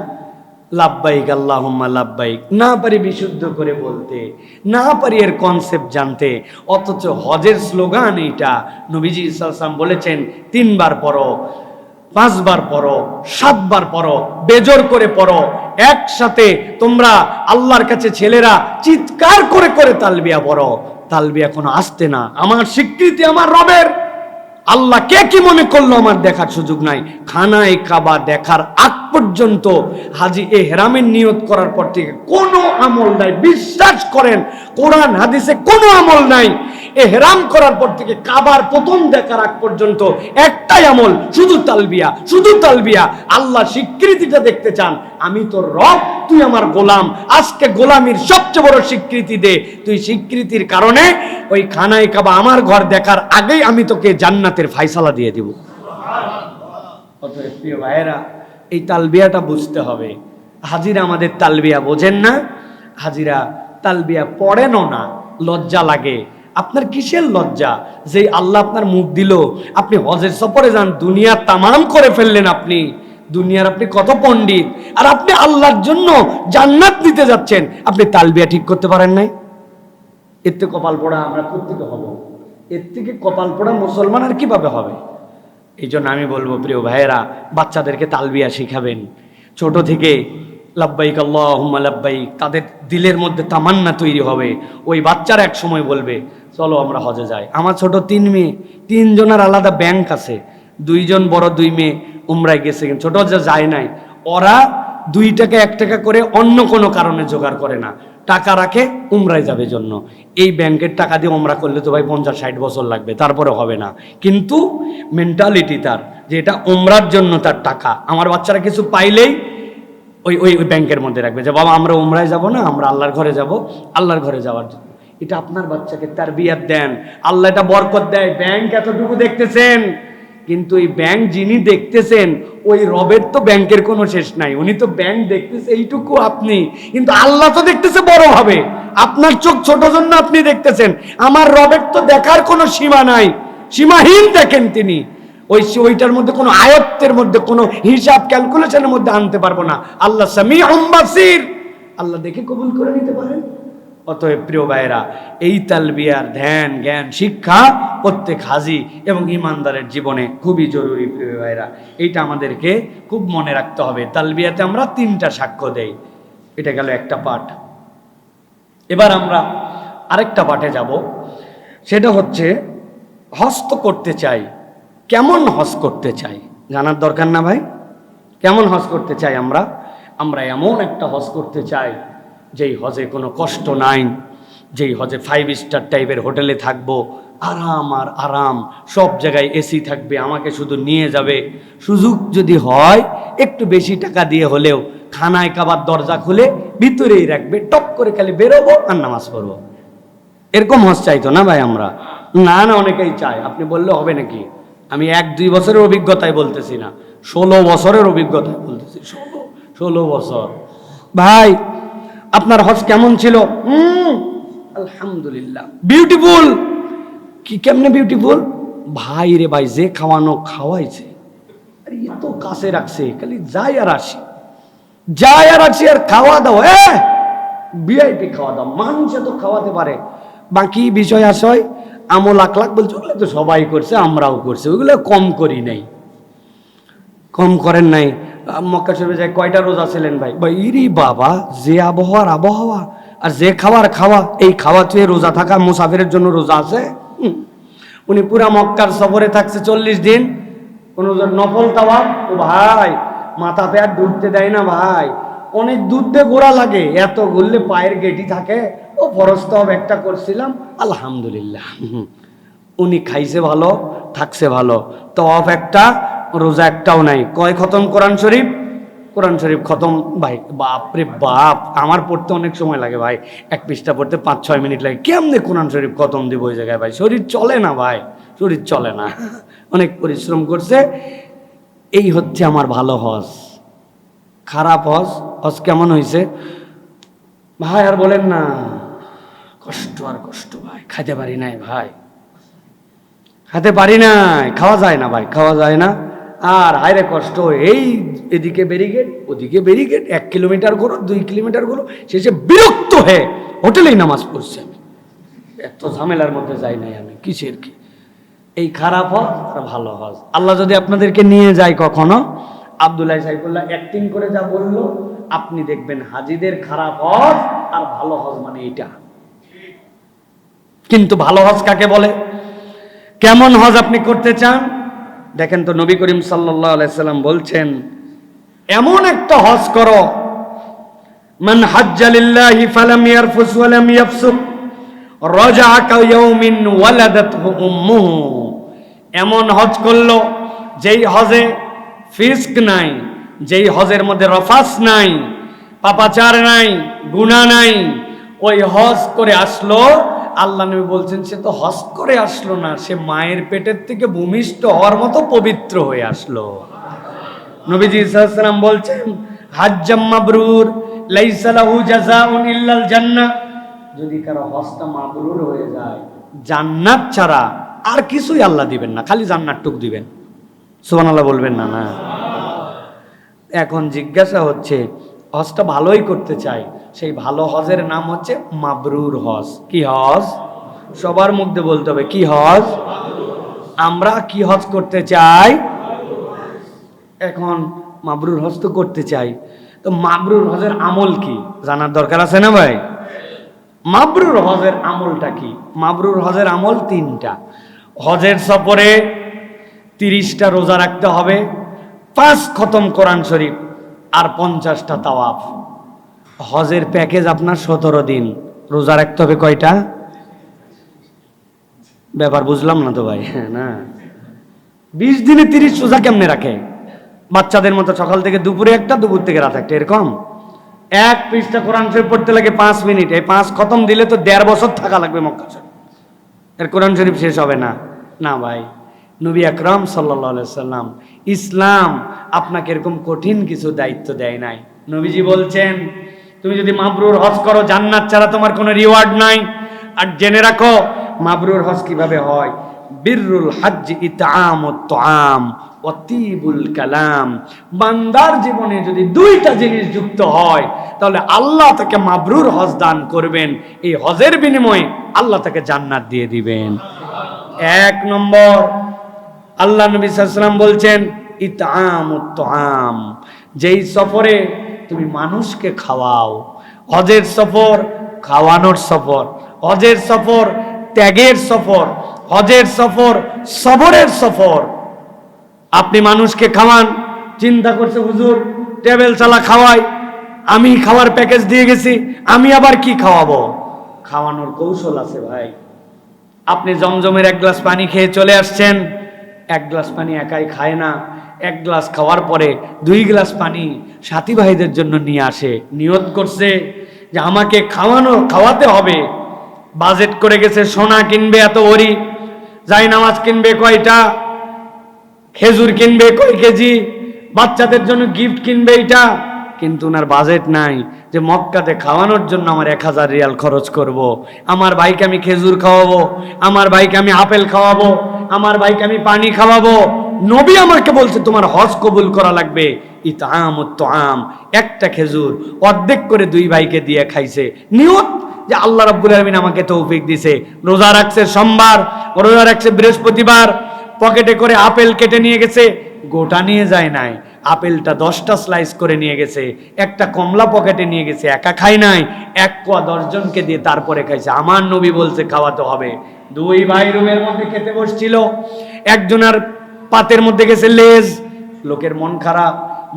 S1: লাব্বাইক আল্লাহুম্মা লাব্বাইক না পারি বিশুদ্ধ করে বলতে, না পারি এর কনসেপ্ট জানতে, অথচ হজের স্লোগান এইটা। নবীজি সাল্লাল্লাহু আলাইহি ওয়াসাল্লাম বলেছেন 3 বার পড়ো, 5 বার পড়ো, 7 বার পড়ো, বেজোর করে পড়ো, একসাথে তোমরা আল্লাহর কাছে ছেলেরা চিৎকার করে করে তালবিয়া পড়ো। তালবিয়া কোনো আসতে না, আমার স্বীকৃতি আমার রবের। আল্লাহ কে কি মনে করলো আমার দেখার সুযোগ নাই। খানায় কাবা দেখার আগ পর্যন্ত হাজি ইহরামের নিয়ত করার পর থেকে কোনো আমল নাই, বিশ্বাস করেন কোরআন হাদিসে কোনো আমল নাই। ইহরাম করার পর থেকে কাবার প্রথম দেখার আগ পর্যন্ত একটাই আমল, শুধু তালবিয়া, শুধু তালবিয়া। আল্লাহ স্বীকৃতিটা দেখতে চান, আমি তোর রব, তুই আমার গোলাম, আজকে গোলামির সবচেয়ে বড় স্বীকৃতি দে। তুই স্বীকৃতির কারণে ওই খানায় কাবা আমার ঘর দেখার আগেই আমি তোকে জান্নাতের ফায়সালা দিয়ে দিব। অতএব প্রিয় ভাইয়েরা, এই তালবিয়াটা বুঝতে হবে। হাজিরা আমাদের তালবিয়া বোঝেন না, হাজিরা তালবিয়া পড়েনও না, লজ্জা লাগে। আপনার কিসের লজ্জা? যে আল্লাহ আপনার মুখ দিল, আপনি হজের সফরে যান, দুনিয়া তামাম করে ফেললেন, আপনি দুনিয়ার আপনি কত পণ্ডিত, আর আপনি আল্লাহর জন্য জান্নাত নিতে যাচ্ছেন, আপনি তালবিয়া ঠিক করতে পারেন নাই। এর থেকে কপাল পোড়া আমরা প্রত্যেকে হব, এর থেকে কপাল পোড়া মুসলমান আর কিভাবে হবে? এই জন্য আমি বলবো প্রিয় ভাইয়েরা, বাচ্চাদেরকে তালবিয়া শিখাবেন ছোট থেকে। লাব্বাইক আল্লাহুম্মা লাব্বাইক, তাদের দিলের মধ্যে তামান্না তৈরি হবে। ওই বাচ্চারা এক সময় বলবে চলো আমরা হজে যাই। আমার ছোট 3 মেয়ে, 3 জনের আলাদা ব্যাংক আছে, 2 জন বড় 2 মেয়ে উমরায় গেছে, ছোট যে যায় নাই, ওরা 2 টাকা 1 টাকা করে অন্য কোনো কারণে জোগাড় করে না, টাকা রাখে উমরায় যাবে জন্য। এই ব্যাংকের টাকা দিয়ে উমরা করলে তো ভাই 50-60 বছর লাগবে, তারপরে হবে না। কিন্তু মেন্টালিটি তার যে এটা উমরার জন্য তার টাকা। আমার বাচ্চারা কিছু পাইলেই ওই ওই ব্যাংকের মধ্যে রাখবে যে বাবা আমরা উমরায় যাব না, আমরা আল্লাহর ঘরে যাব, আল্লাহর ঘরে যাওয়ার জন্য। এটা আপনার বাচ্চাকে তারবিয়াত দেন, আল্লাহ এটা বরকত দেয়। ব্যাংক এতটুকু দেখতেছেন, কিন্তু এই ব্যাংক যিনি দেখতেছেন ওই রবের তো ব্যাংকের কোনো শেষ নাই, উনি তো ব্যাংক দেখতেছে এইটুকু আপনি, কিন্তু আল্লাহ তো দেখতেছে বড় হবে। আপনার চোখ ছোট জন্য আপনি দেখতেছেন, আমার রবের তো দেখার কোনো সীমা নাই, সীমাহীন দেখেন তিনি। ওইটার মধ্যে কোনো আয়ত্তের মধ্যে কোনো হিসাব ক্যালকুলেশনের মধ্যে আনতে পারবো না। আল্লাহ সামিউম বাসির, আল্লাহ দেখে কবুল করে নিতে পারেন। অতএব প্রিয় ভাইয়েরা, এই তালবিয়ার ধ্যান জ্ঞান শিক্ষা প্রত্যেক হাজি এবং ইমানদারের জীবনে খুবই জরুরি। প্রিয় ভাইয়েরা, এইটা আমাদেরকে খুব মনে রাখতে হবে। তালবিয়াতে আমরা 3টা সাক্ষ্য দেই, এটা গেল একটা পাঠ। এবার আমরা আরেকটা পাঠে যাব, সেটা হচ্ছে হজ তো করতে চাই, কেমন হজ করতে চাই জানার দরকার না ভাই? কেমন হজ করতে চাই আমরা? আমরা এমন একটা হজ করতে চাই যেই হজে কোনো কষ্ট নাই, যেই হজে 5 স্টার টাইপের হোটেলে থাকবো, আরাম আর আরাম, সব জায়গায় এসি থাকবে, আমাকে শুধু নিয়ে যাবে। সুযোগ যদি হয় একটু বেশি টাকা দিয়ে হলেও খানায় কাবার দরজা খুলে ভিতরেই রাখবে, টপ করে খালি বেরোবো আর নামাজ পড়বো। এরকম হজ চাইতো না ভাই আমরা? না না, অনেকেই চায়। আপনি বললে হবে নাকি? আমি 1-2 বছরের অভিজ্ঞতায় বলতেছি না, 16 বছরের অভিজ্ঞতায় বলতেছি। 16 বছর। ভাই আপনার হজ কেমন ছিল? আলহামদুলিল্লাহ, বিউটিফুল। কি কেমনে বিউটিফুল? ভাই রে ভাই, যে খাওয়ানো খাওয়াইছে, আরে এত কাছে রাখছে, খালি যাই আর আসি, যাই আর আসি, আর খাওয়া দাওয়া ভিআইপি খাওয়া দাওয়া, মানুষ এত খাওয়াতে পারে। বাকি বিষয় আসয় আমল আখলাক বলছে, ওগুলো তো সবাই করছে, আমরাও করছি, ওইগুলো কম করি নাই, কম করেন নাই। মক্কা শরীফে যায় কয়টা রোজা ছিলেন ভাই? ভাই ইরি বাবা, যে আবহাওয়া আর যে খাওয়া, এই খাওয়া চুয়ে রোজা থাকা মুসাফিরের জন্য রোজা আছে? উনি পুরা মক্কার সফরে থাকছে 40 দিন, কোন নফল তাওয়াফ, ও ভাই মাথা পেয়ার ডুবতে দেয় না ভাই, অনেক দূর দিয়ে ঘোরা লাগে, এত ঘুরলে পায়ের গেটি থাকে। ও ফরজ তাওয়াফ একটা করছিলাম, আলহামদুলিল্লাহ। উনি খাইছে ভালো, থাকছে ভালো, তাওয়াফ একটা, রোজা একটাও নাই। কয় খতম কোরআন শরীফ? কোরআন শরীফ খতম ভাই, বাপরে বাপ, আমার পড়তে অনেক সময় লাগে ভাই, এক পৃষ্ঠা পড়তে 5-6 মিনিট লাগে। কেমনে কোরআন শরীফ খতম দিব ওই জায়গায় ভাই? শরীর চলে না ভাই, শরীর চলে না। অনেক পরিশ্রম করছে। এই হচ্ছে আমার ভালো হজ। খারাপ হজ, হজ কেমন হয়েছে ভাই? আর বলেন না, কষ্ট আর কষ্ট ভাই, খাইতে পারি নাই ভাই, খেতে পারি নাই, খাওয়া যায় না ভাই, খাওয়া যায় না। আর হায়রে কষ্ট, এই এদিকে ব্যারিকেড ওদিকে ব্যারিকেড, 1 কিলোমিটার ঘোরো 2 কিলোমিটার ঘোরো, শেষে বিরক্ত হয়ে হোটেলেই নামাজ পড়ছি আমি। এত ঝামেলার মধ্যে যাই নাই আমি, কিসের কি? এই খারাপ হজ আর ভালো হজ। আল্লাহ যদি আপনাদেরকে নিয়ে যায় কখনো, আব্দুল্লাহ সাইফুল্লাহ অ্যাক্টিং করে যা বললো, আপনি দেখবেন হাজিদের খারাপ হজ আর ভালো হজ মানে এটা। কিন্তু ভালো হজ কাকে বলে? কেমন হজ আপনি করতে চান? দেখেন তো, নবী করিম সাল্লাল্লাহু আলাইহি সাল্লাম বলছেন, এমন একটা হজ করো, মান হাজ্জা লিল্লাহি ফালাম ইয়ারফুস ওয়া লাম ইয়াফসুক রাজাআ কায়াউমিন ওয়ালাদাতহু উম্মুহু। এমন হজ করলো যেই হজে ফিস্ক নাই, যেই হজের মধ্যে রফাস নাই, পাপাচার নাই, গুনাহ নাই, ওই হজ করে আসলো, আল্লাহ নবী বলছেন সে তো হজ করে আসলো না, সে মায়ের পেটের থেকে ভূমিষ্ঠ হওয়ার মতো পবিত্র হয়ে আসলো। নবীজি সাল্লাল্লাহু আলাইহি ওয়াসাল্লাম বলছেন, হাজ্জাম মাবরুর লাইসা লাহু জাযাউন ইল্লাল জান্নাহ। যদি কারো হজটা মাবরুর হয়ে যায়, জান্নাত ছাড়া আর কিছুই আল্লাহ দিবেন না, খালি জান্নাতটুক দিবেন। সুবহানাল্লাহ বলবেন না? না। এখন জিজ্ঞাসা হচ্ছে, হজটা ভালোই করতে চাই, সেই ভালো হজের নাম হচ্ছে মাবরুর হজ। কি হজ? সবার মুখে বলতে হবে, কি হজ? আমরা কি হজ করতে চাই? এখন মাবরুর হজ তো করতে চাই, তো মাবরুর হজের আমল কি জানার দরকার আছে না ভাই? মাবরুর হজের আমলটা কি? মাবরুর হজের আমল 3টা। হজের সফরে 30টা রোজা রাখতে হবে, 5 খতম কোরআন শরীফ, আর 50টা তাওয়াফ। হজের প্যাকেজ আপনার 17 দিন, রোজা রাখতে হবে কয়টা? ব্যাপার বুঝলাম না তো ভাই। না, 20 দিনে 30 রোজা কেমনে রাখে? বাচ্চাদের মতো সকাল থেকে দুপুরে একটা, দুপুর থেকে রাত একটা, এরকম। 1 পৃষ্ঠা কোরআন শরীফ পড়তে লাগে 5 মিনিট, এই 5 খতম দিলে তো 1.5 বছর থাকা লাগবে মক্কা শরীফ, এর কোরআন শরীফ শেষ হবে না। না ভাই, নবী আকরাম সাল্লাল্লাহু আলাইহি সাল্লাম, ইসলাম আপনাকে এরকম কঠিন কিছু দায়িত্ব দেয় নাই। নবীজি বলছেন, তুমি যদি মাবরুর হজ করো, জান্নাত ছাড়া তোমার কোনো রিওয়ার্ড নাই। আর জেনে রাখো মাবরুর হজ কিভাবে হয়। বিররুল হজ্জ ইতআমুত তুআম ওয়া তিবুল কালাম। বান্দার জীবনে যদি 2টা জিনিস যুক্ত হয়, তাহলে আল্লাহ তাকে মাবরুর হজ দান করবেন। এই হজের বিনিময়ে আল্লাহ তাকে জান্নাত দিয়ে দিবেন। 1 নম্বর, আল্লাহ নবী সাল্লাল্লাহু আলাইহি ওয়াসাল্লাম বলছেন, ইতআমুত তুআম। যেই সফরে তুমি মানুষকে খাওয়াও, হজের সফর খাওয়ানোর সফর, হজের সফর ত্যাগের সফর, হজের সফর সবরের সফর। আপনি মানুষকে খাওয়ান, চিন্তা করছে হুজুর টেবিল চালা খাওয়াই, আমি খাওয়ার প্যাকেজ দিয়ে গেছি, আমি আবার কি খাওয়াবো? খাওয়ানোর কৌশল আছে ভাই। আপনি জমজমের 1 গ্লাস পানি খেয়ে চলে আসছেন, 1 গ্লাস পানি একাই খায় না, 1 গ্লাস খাওয়ার পরে 2 গ্লাস পানি সাথী ভাইদের জন্য নিয়ে আসে, নিয়ত করছে যে আমাকে খাওয়াতে হবে। বাজেট করে গেছে, সোনা কিনবে এত ভরি, জায়নামাজ কিনবে কয়টা, খেজুর কিনবে কয় কেজি, বাচ্চাদের জন্য গিফট কিনবে এটা, কিন্তু ওনার বাজেট নাই যে মক্কাতে খাওয়ানোর জন্য আমার 1000 রিয়াল খরচ করব, আমার ভাইকে আমি খেজুর খাওয়াবো, আমার ভাইকে আমি আপেল খাওয়াবো, আমার ভাইকে আমি পানি খাওয়াবো। নবী আমাকে বলছে তোমার হজ কবুল করা লাগবে ইতআমুত তুআম। একটা খেজুর অর্ধেক করে 2 ভাইকে দিয়ে খাইছে, নিয়ত যে আল্লাহ রাব্বুল আলামিন আমাকে তৌফিক দিছে। রোজা রাখছে সোমবার, রোজা রাখছে বৃহস্পতিবার, পকেটে করে আপেল কেটে নিয়ে গেছে, গোটা নিয়ে যায় নাই, আপেলটা 10টা স্লাইস করে নিয়ে গেছে, একটা কমলা পকেটে নিয়ে গেছে, একা খাই নাই, 1 কোয়া 10 জনকে দিয়ে তারপরে খাইছে। আমার নবী বলছে খাওয়াতে হবে। 2 ভাই রুমের মধ্যে খেতে বসছিল, একজনের পাতের মধ্যে গেছে লেজ, লোকের মন খারাপ,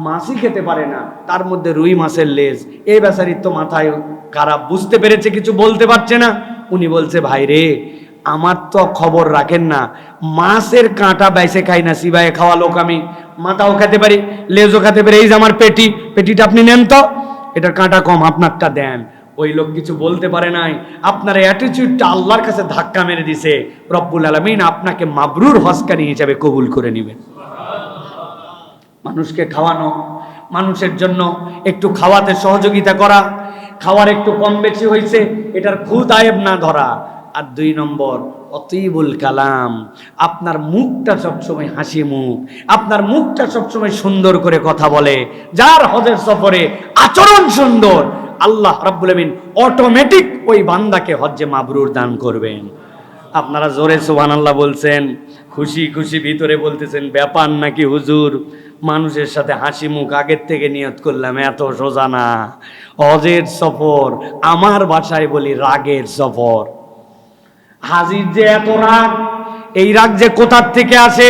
S1: মাছই খেতে পারে না, তার মধ্যে রুই মাছের লেজ। এই বেচারির তো মাথায় খারাপ, বুঝতে পেরেছে, কিছু বলতে পারছে না। উনি বলছে ভাই রে, আমার তো খবর রাখেন না, মাছের কাঁটা বাইসে খাই না, সিবায়ে খাওয়া লোক আমি, মাথাও খেতে পারি, লেজও খেতে পারি, এই যে আমার পেটিটা আপনি নেন তো, এটার কাঁটা কম, আপনারটা দেন। ওই লোক কিছু বলতে পারে নাই, আপনার অ্যাটিটিউডটা আল্লাহর কাছে ধাক্কা মেরে দিছে, রব্বুল আলামিন আপনাকে মাবরুর হজকারী হিসেবে কবুল করে নেবেন। মানুষকে খাওয়ানো, মানুষের জন্য একটু খাওয়াতে সহযোগিতা করা, খাওয়ার একটু কম বেশি হয়েছে এটার খুদ আয়েব না ধরা। আর 2 নম্বর অতীবুল কালাম, আপনার মুখটা সবসময় হাসি মুখ, আপনার মুখটা সবসময় সুন্দর করে কথা বলে। যার হজের সফরে আচরণ সুন্দর, আল্লাহ রাব্বুল আমিন অটোমেটিক ওই বান্দাকে হজ্জে মাবরুর দান করবেন। আপনারা জোরে সুবহানাল্লাহ বলছেন, খুশি খুশি ভিতরে বলতেছেন ব্যাপার নাকি হুজুর, মানুষের সাথে হাসি মুখ আগের থেকে নিয়ত করলাম, এত সোজা না। হজের সফর, আমার ভাষায় বলি রাগের সফর। হাজির যে এত রাগ, এই রাগ যে কোথার থেকে আসে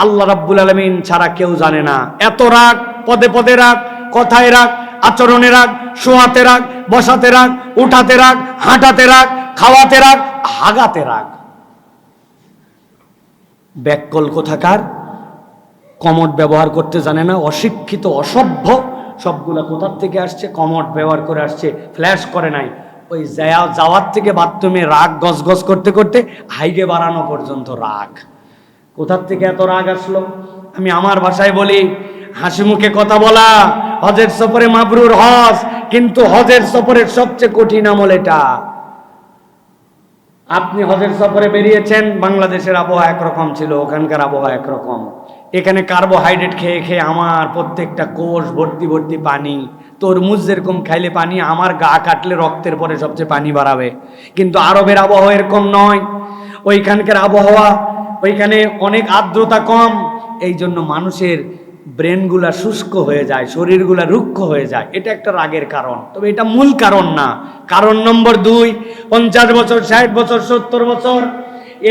S1: আল্লাহ রাব্বুল আলামিন ছাড়া কেউ জানে না। এত রাগ, পদে পদে রাগ, কথায় রাগ, আচরণে রাগ, শোয়াতে রাগ, বসাতে রাগ, উঠাতে রাগ, হাঁটাতে রাগ, খাওয়াতে রাগ, হাগাতে রাগ। ব্যাককল কোথাকার, কমট ব্যবহার করতে জানে না, অশিক্ষিত, অসভ্য, সবগুলা কোথার থেকে আসছে, কমট ব্যবহার করে আসছে, ফ্ল্যাশ করে নাই। ওই যাওয়ার থেকে বাথরুমে রাগ গজগজ করতে করতে হাইগে বাড়ানো পর্যন্ত রাগ। কোথার থেকে এত রাগ আসলো? আমি আমার ভাষায় বলি, হাসি মুখে কথা বলা হজের সফরে মাবরুর হজ, কিন্তু হজের সফরের সবচেয়ে কঠিন আমল এটা। আপনি হজের সফরে বেরিয়েছেন, বাংলাদেশের আবহাওয়া একরকম ছিল, ওখানকার আবহাওয়া একরকম। এখানে কার্বোহাইড্রেট খেয়ে খেয়ে আমার প্রত্যেকটা কোষ ভর্তি ভর্তি পানি। তরমুজ যেরকম খাইলে পানি, আমার গা কাটলে রক্তের পরে সবচেয়ে পানি বাড়াবে। কিন্তু আরবের আবহাওয়া এরকম নয়, ওইখানকার আবহাওয়া, ওইখানে অনেক আর্দ্রতা কম, এই জন্য মানুষের ব্রেনগুলা শুষ্ক হয়ে যায়, শরীরগুলা রুক্ষ হয়ে যায়। এটা একটা রাগের কারণ, তবে এটা মূল কারণ না। কারণ নম্বর 2, 50 বছর, 60 বছর, 70 বছর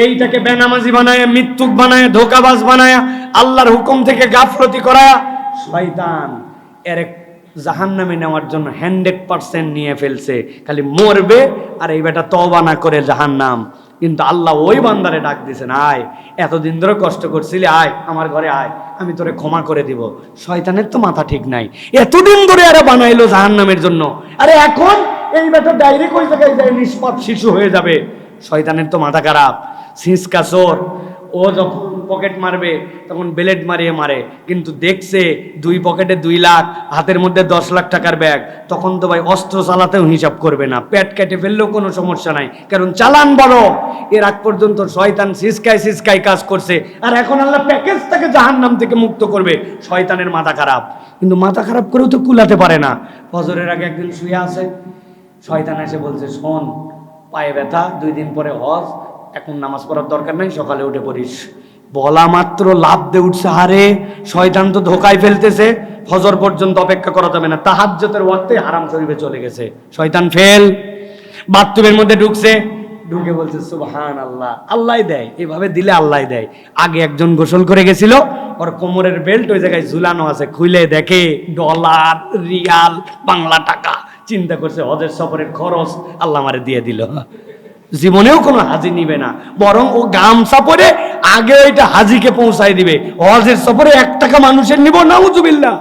S1: এইটাকে বেনামাজি বানায়, মৃত্যুক বানায়, ধোকাবাজ বানায়, আল্লাহর হুকুম থেকে গাফলতি করায় শয়তান এর জাহান্নামে নেওয়ার জন্য 100% নিয়ে ফেলছে। খালি মরবে আর এই বেটা তওবা না করে জাহান্নাম। কিন্তু আল্লাহ ওই বান্দারে ডাক দিয়েছেন, আয়, এতদিন ধরে কষ্ট করছিলি, আয় আমার ঘরে আয়, আমি তোরে ক্ষমা করে দিব। শয়তানের তো মাথা ঠিক নাই, এতদিন ধরে আরে বানাইলো জাহান্নামের জন্য, আরে এখন এই বেটা ডাইরেক্ট ওই জায়গায় যায় নিষ্পাপ শিশু হয়ে যাবে। শয়তানের তো মাথা খারাপ, সিসকা চোর। ও যখন পকেট মারবে তখন বেলেট মারিয়ে মারে, কিন্তু দেখছে 2 পকেটে 2 লাখ, হাতের মধ্যে 10 লাখ টাকার ব্যাগ, তখন তো ভাই অস্ত্র চালাতেও হিসাব করবে না, পেট কেটে ফেললেও কোনো সমস্যা নাই, কারণ চালান বড়। এর আগ পর্যন্ত শয়তান সিসকাই কাজ করছে, আর এখন আল্লাহ প্যাকেজটাকে জাহান্নাম থেকে মুক্ত করবে। শয়তানের মাথা খারাপ, কিন্তু মাথা খারাপ করেও তো কুলাতে পারে না। ফজরের আগে একদিন শুয়ে আছে, শয়তান এসে বলছে, শোন, পায়ে ব্যথা, 2 দিন পরে হজ, এখন নামাজ পড়ার দরকার নাই, সকালে উঠে পড়িস। বলা মাত্র লাভ দিয়ে উঠছে, হারে শয়তান তো ধোকায় ফেলতেছে, ফজর পর্যন্ত অপেক্ষা করা যাবে না, তাহাজ্জুদের ওয়াক্তে হারাম শরীফে চলে গেছে। শয়তান ফেল, বাথরুমের মধ্যে ঢুকছে, ঢুকে বলছে সুবহানাল্লাহ, আল্লাহ দেয়, এভাবে দিলে আল্লাহ দেয়। আগে একজন গোসল করে গেছিল, ওর কোমরের বেল্ট ওই জায়গায় ঝুলানো আছে, খুলে দেখে ডলার, রিয়াল, বাংলা টাকা। চিন্তা করছে হজের সফরের খরচ আল্লাহ আমারে দিয়ে দিল। জীবনেও কোনো হাজি নিবে না, বরং ও গামছা পরে আগে ওইটা হাজিকে পৌঁছায় দিবে। হজের সফরে 1 টাকা মানুষের নিব, নাউজুবিল্লাহ।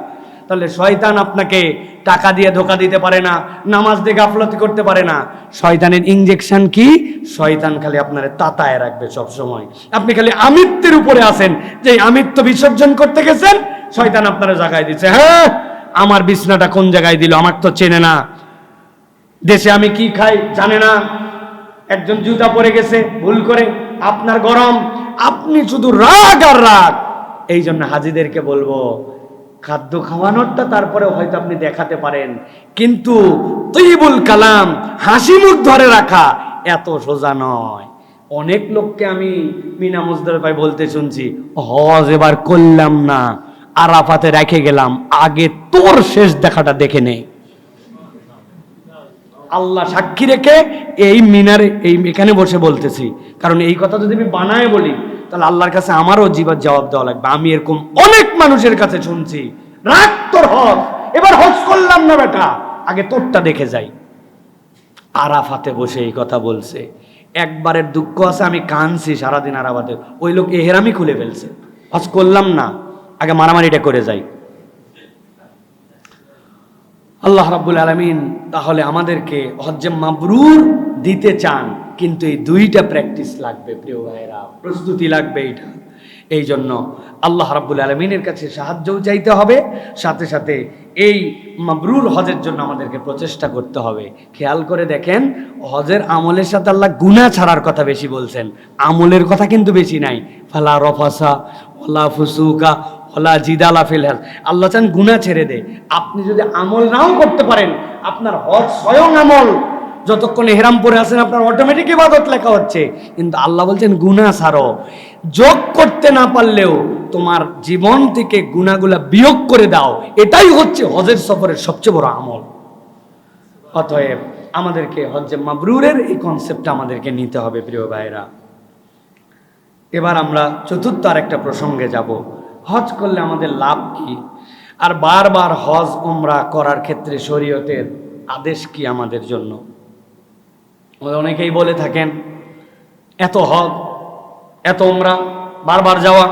S1: তাহলে শয়তান আপনাকে টাকা দিয়ে ধোকা দিতে পারে না, নামাজ দিয়ে গাফলতি করতে পারে না। শয়তানের ইনজেকশন কি? শয়তান খালি আপনারে তাতায় রাখবে সব সময়। আপনি খালি আমিত্বের উপরে আছেন, যে আমিত্ব বিসর্জন করতে গেছেন, শয়তান আপনারা জায়গায় দিচ্ছে, হ্যাঁ আমার বিছনাটা কোন জায়গায় দিল, আমার তো চেনে না, দেশে আমি কি খাই জানে না, একজন জুতা পরে গেছে ভুল করে, আপনার গরম, আপনি শুধু রাগ আর রাগ। এই জন্য হাজিদেরকে বলবো, খাদ্য খাওয়ানোরটা তারপরে হয়তো আপনি দেখাতে পারেন, কিন্তু তৈবুল কালাম, হাসি মুখ ধরে রাখা এত সোজা নয়। অনেক লোককে আমি মিনা মুজদার ভাই বলতে শুনছি, হজ এবার করলাম না, আরাফাতে রেখে গেলাম, আগে তোর শেষ দেখাটা দেখে নে। আল্লাহ সাক্ষী রেখে এই মিনারে এখানে বসে বলতেছি, কারণ এই কথা যদি আমি বানায় বলি তাহলে আল্লাহর কাছে আমারও জীবন জবাব দেওয়া লাগবে। আমি এরকম অনেক মানুষের কাছে শুনছি, রাখ তোর হজ, এবার হজ করলাম না বেটা, আগে তোরটা দেখে যাই। আরাফাতে বসে এই কথা বলছে। একবারের দুঃখ আছে, আমি কাঁদছি সারাদিন আরাফাতে। ওই লোক এহেরামই খুলে ফেলছে, হজ করলাম না, আগে মারামারিটা করে যাই। আল্লাহ রাব্বুল আলামিন তাহলে আমাদেরকে হজ্জে মাবরুর দিতে চান, কিন্তু এই দুইটা প্র্যাকটিস লাগবে প্রিয় ভাইরা, প্রস্তুতি লাগবে। এইটা এই জন্য আল্লাহ রাব্বুল আলামিনের কাছে সাহায্যও চাইতে হবে, সাথে সাথে এই মাবরুর হজের জন্য আমাদেরকে প্রচেষ্টা করতে হবে। খেয়াল করে দেখেন, হজের আমলের সাথে আল্লাহ গুনাহ ছাড়ার কথা বেশি বলছেন, আমলের কথা কিন্তু বেশি নাই। ফালা রফাসা ওয়ালা ফুসুকা ওয়ালা জিদালা ফিল হজ। আল্লাহ চান গুনাহ ছেড়ে দে। আপনি যদি আমল নাও করতে পারেন, আপনার হজ স্বয়ং আমল। যতক্ষণ ইহরাম পরে আছেন আপনার অটোমেটিক ইবাদত লেখা হচ্ছে, কিন্তু আল্লাহ বলছেন গুনাহ ছাড়ো। যোগ করতে না পারলেও তোমার জীবন থেকে গুনাহগুলা বিয়োগ করে দাও, এটাই হচ্ছে হজের সফরের সবচেয়ে বড় আমল। অতএব আমাদেরকে হজ্জে মাবরুরের এই কনসেপ্টটা আমাদেরকে নিতে হবে প্রিয় ভাইরা। এবার আমরা চতুর্থ আর একটা প্রসঙ্গে যাব, হজ করলে আমাদের লাভ কি, আর বারবার হজ উমরা করার ক্ষেত্রে শরীয়তের আদেশ কি আমাদের জন্য। অনেকেই বলে থাকেন এত হজ এত উমরা বারবার যাওয়া,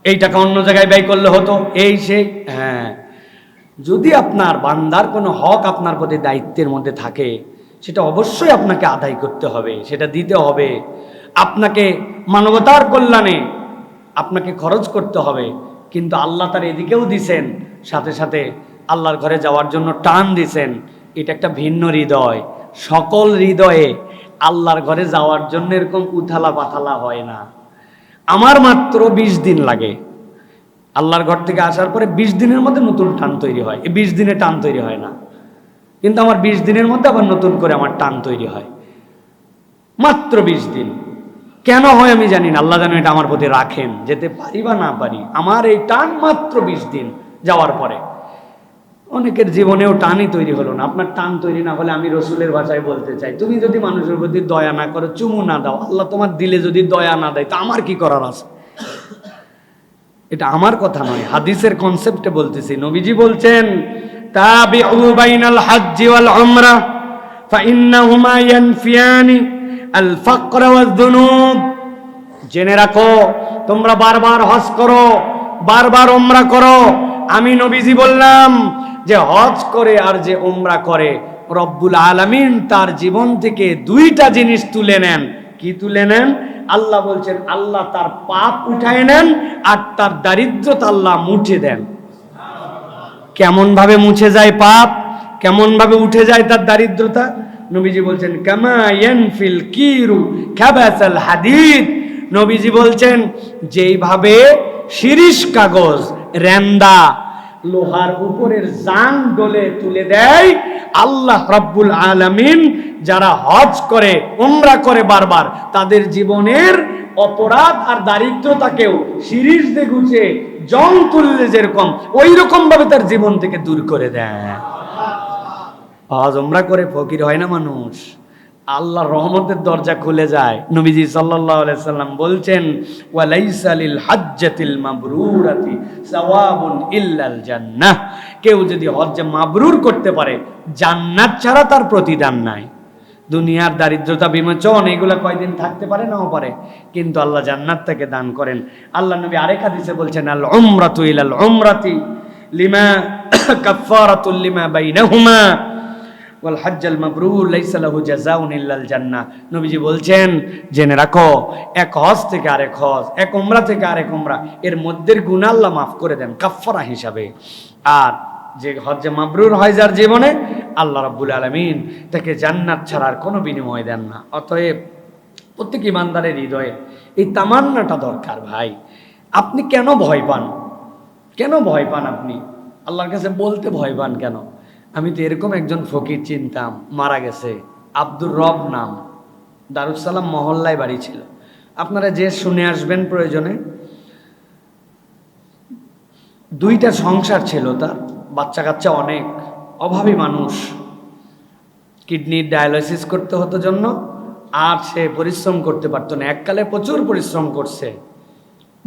S1: এই টাকা অন্য জায়গায় ব্যয় করলে হতো, এই সেই। হ্যাঁ, যদি আপনার বান্দার কোনো হক আপনার প্রতি দায়িত্বের মধ্যে থাকে, সেটা অবশ্যই আপনাকে আদায় করতে হবে, সেটা দিতে হবে। আপনাকে মানবতার কল্যাণে আপনাকে খরচ করতে হবে, কিন্তু আল্লাহ তার এদিকেও দিছেন, সাথে সাথে আল্লাহর ঘরে যাওয়ার জন্য টান দিছেন। এটা একটা ভিন্ন হৃদয়। সকল হৃদয়ে আল্লাহর ঘরে যাওয়ার জন্য এরকম উথালা পাথালা হয় না। আমার মাত্র 20 দিন লাগে আল্লাহর ঘর থেকে আসার পরে, 20 দিনের মধ্যে নতুন টান তৈরি হয়। এই 20 দিনে টান তৈরি হয় না, কিন্তু আমার 20 দিনের মধ্যে আবার নতুন করে আমার টান তৈরি হয়। মাত্র 20 দিন কেন হয় আমি জানি না, আল্লাহ জানেন এটা আমার প্রতি রাখেন, যেতে পারি বা না পারি। আমার এই টান মাত্র 20 দিন যাওয়ার পরে। অনেকের জীবনেও টানই তৈরি হলো না। আপনার টান তৈরি না হলে আমি রসুলের ভাষায় বলতে চাই, তুমি যদি মানুষের প্রতি দয়া না করো, চুমু না দাও, আল্লাহ তোমার দিলে যদি দয়া না দেয়, তা আমার কি করার আছে? এটা আমার কথা নয়, হাদিসের কনসেপ্টে বলতেছি। নবীজি বলছেন, তাবিউ বাইনাল হজ্জি ওয়াল উমরা ফাইন্নাহুমা ইয়ানফিয়ানি আল ফাকর ওয়াজ যুনুব। জেনে রাখো, তোমরা বারবার হজ করো, বারবার উমরা করো। আমি নবীজি বললাম যে হজ করে আর যে উমরা করে, রব্বুল আলামিন তার জীবন থেকে দুইটা জিনিস তুলে নেন। কি তুলে নেন? আল্লাহ বলছেন, আল্লাহ তার পাপ উঠায় নেন আর তার দারিদ্রতা আল্লাহ মুছে দেন। কেমন ভাবে মুছে যায় পাপ, কেমন ভাবে উঠে যায় তার দারিদ্রতা? নবীজি বলছেন, কামা ইয়ানফিল কিরু খাবাসাল হাদিদ। নবীজি বলছেন, যেইভাবে শিরিষ কাগজ রেন্দা লোহার উপরের জাং ডলে তুলে দেয়, আল্লাহ রাব্বুল আলামিন যারা হজ করে উমরা করে বারবার, তাদের জীবনের অপরাধ আর দারিদ্রতাকেও শিরিষ দিয়ে গুছে জং তুললে যেরকম, ওই রকম ভাবে তার জীবন থেকে দূর করে দেয়। হজ উমরা করে ফকির হয় না মানুষ, আল্লাহর রহমতের দরজা খুলে যায়। নবীজি সাল্লাল্লাহু আলাইহি সাল্লাম বলছেন, ওয়ালাইসা লিল হজ্জাতিল মাবরুরাতি সাওয়াবুন ইল্লাল জান্নাহ। কেউ যদি হজ্জে মাবরুর করতে পারে, জান্নাত ছাড়া তার প্রতিদান নাই। দুনিয়ার দারিদ্রতা বিমোচন এগুলা কয়দিন থাকতে পারে, নাও পারে, কিন্তু আল্লাহ জান্নাত তাকে দান করেন। আল্লাহ নবী আরেক হাদিসে বলছেন, আল উমরাতু ইলাল উমরাতি লিমা কাফফারাতুল লিমা বাইনাহুমা ওয়াল হজ্জাল মাবরুর লাইসা লাহু জাযাউন ইল্লাল জান্নাহ। নবীজি বলছেন, জেনে রাখো, এক হজ থেকে আরেক হজ, এক উমরা থেকে আরেক উমরা, এর মধ্যের গুনাহ আল্লাহ মাফ করে দেন কাফফারা হিসাবে। আর যে হজ্জে মাবরুর হয় যার জীবনে, আল্লাহ রাব্বুল আলামিন তাকে জান্নাত ছাড়ার কোনো বিনিময় দেন না। অতএব প্রত্যেক ইমানদারের হৃদয়ে এই তামান্নাটা দরকার। ভাই, আপনি কেন ভয় পান? কেন ভয় পান? আপনি আল্লাহর কাছে বলতে ভয় পান কেন? আমি তো এরকম একজন ফকির চিনতাম, মারা গেছে, আব্দুর রব নাম, দারুসালাম মহল্লায় বাড়ি ছিল। আপনারা যে শুনে আসবেন প্রয়োজনে। 2টা সংসার ছিল তার, বাচ্চা কাচ্চা অনেক, অভাবী মানুষ, কিডনির ডায়ালিসিস করতে হতো জন্য, আর সে পরিশ্রম করতে পারতো না। এককালে প্রচুর পরিশ্রম করছে,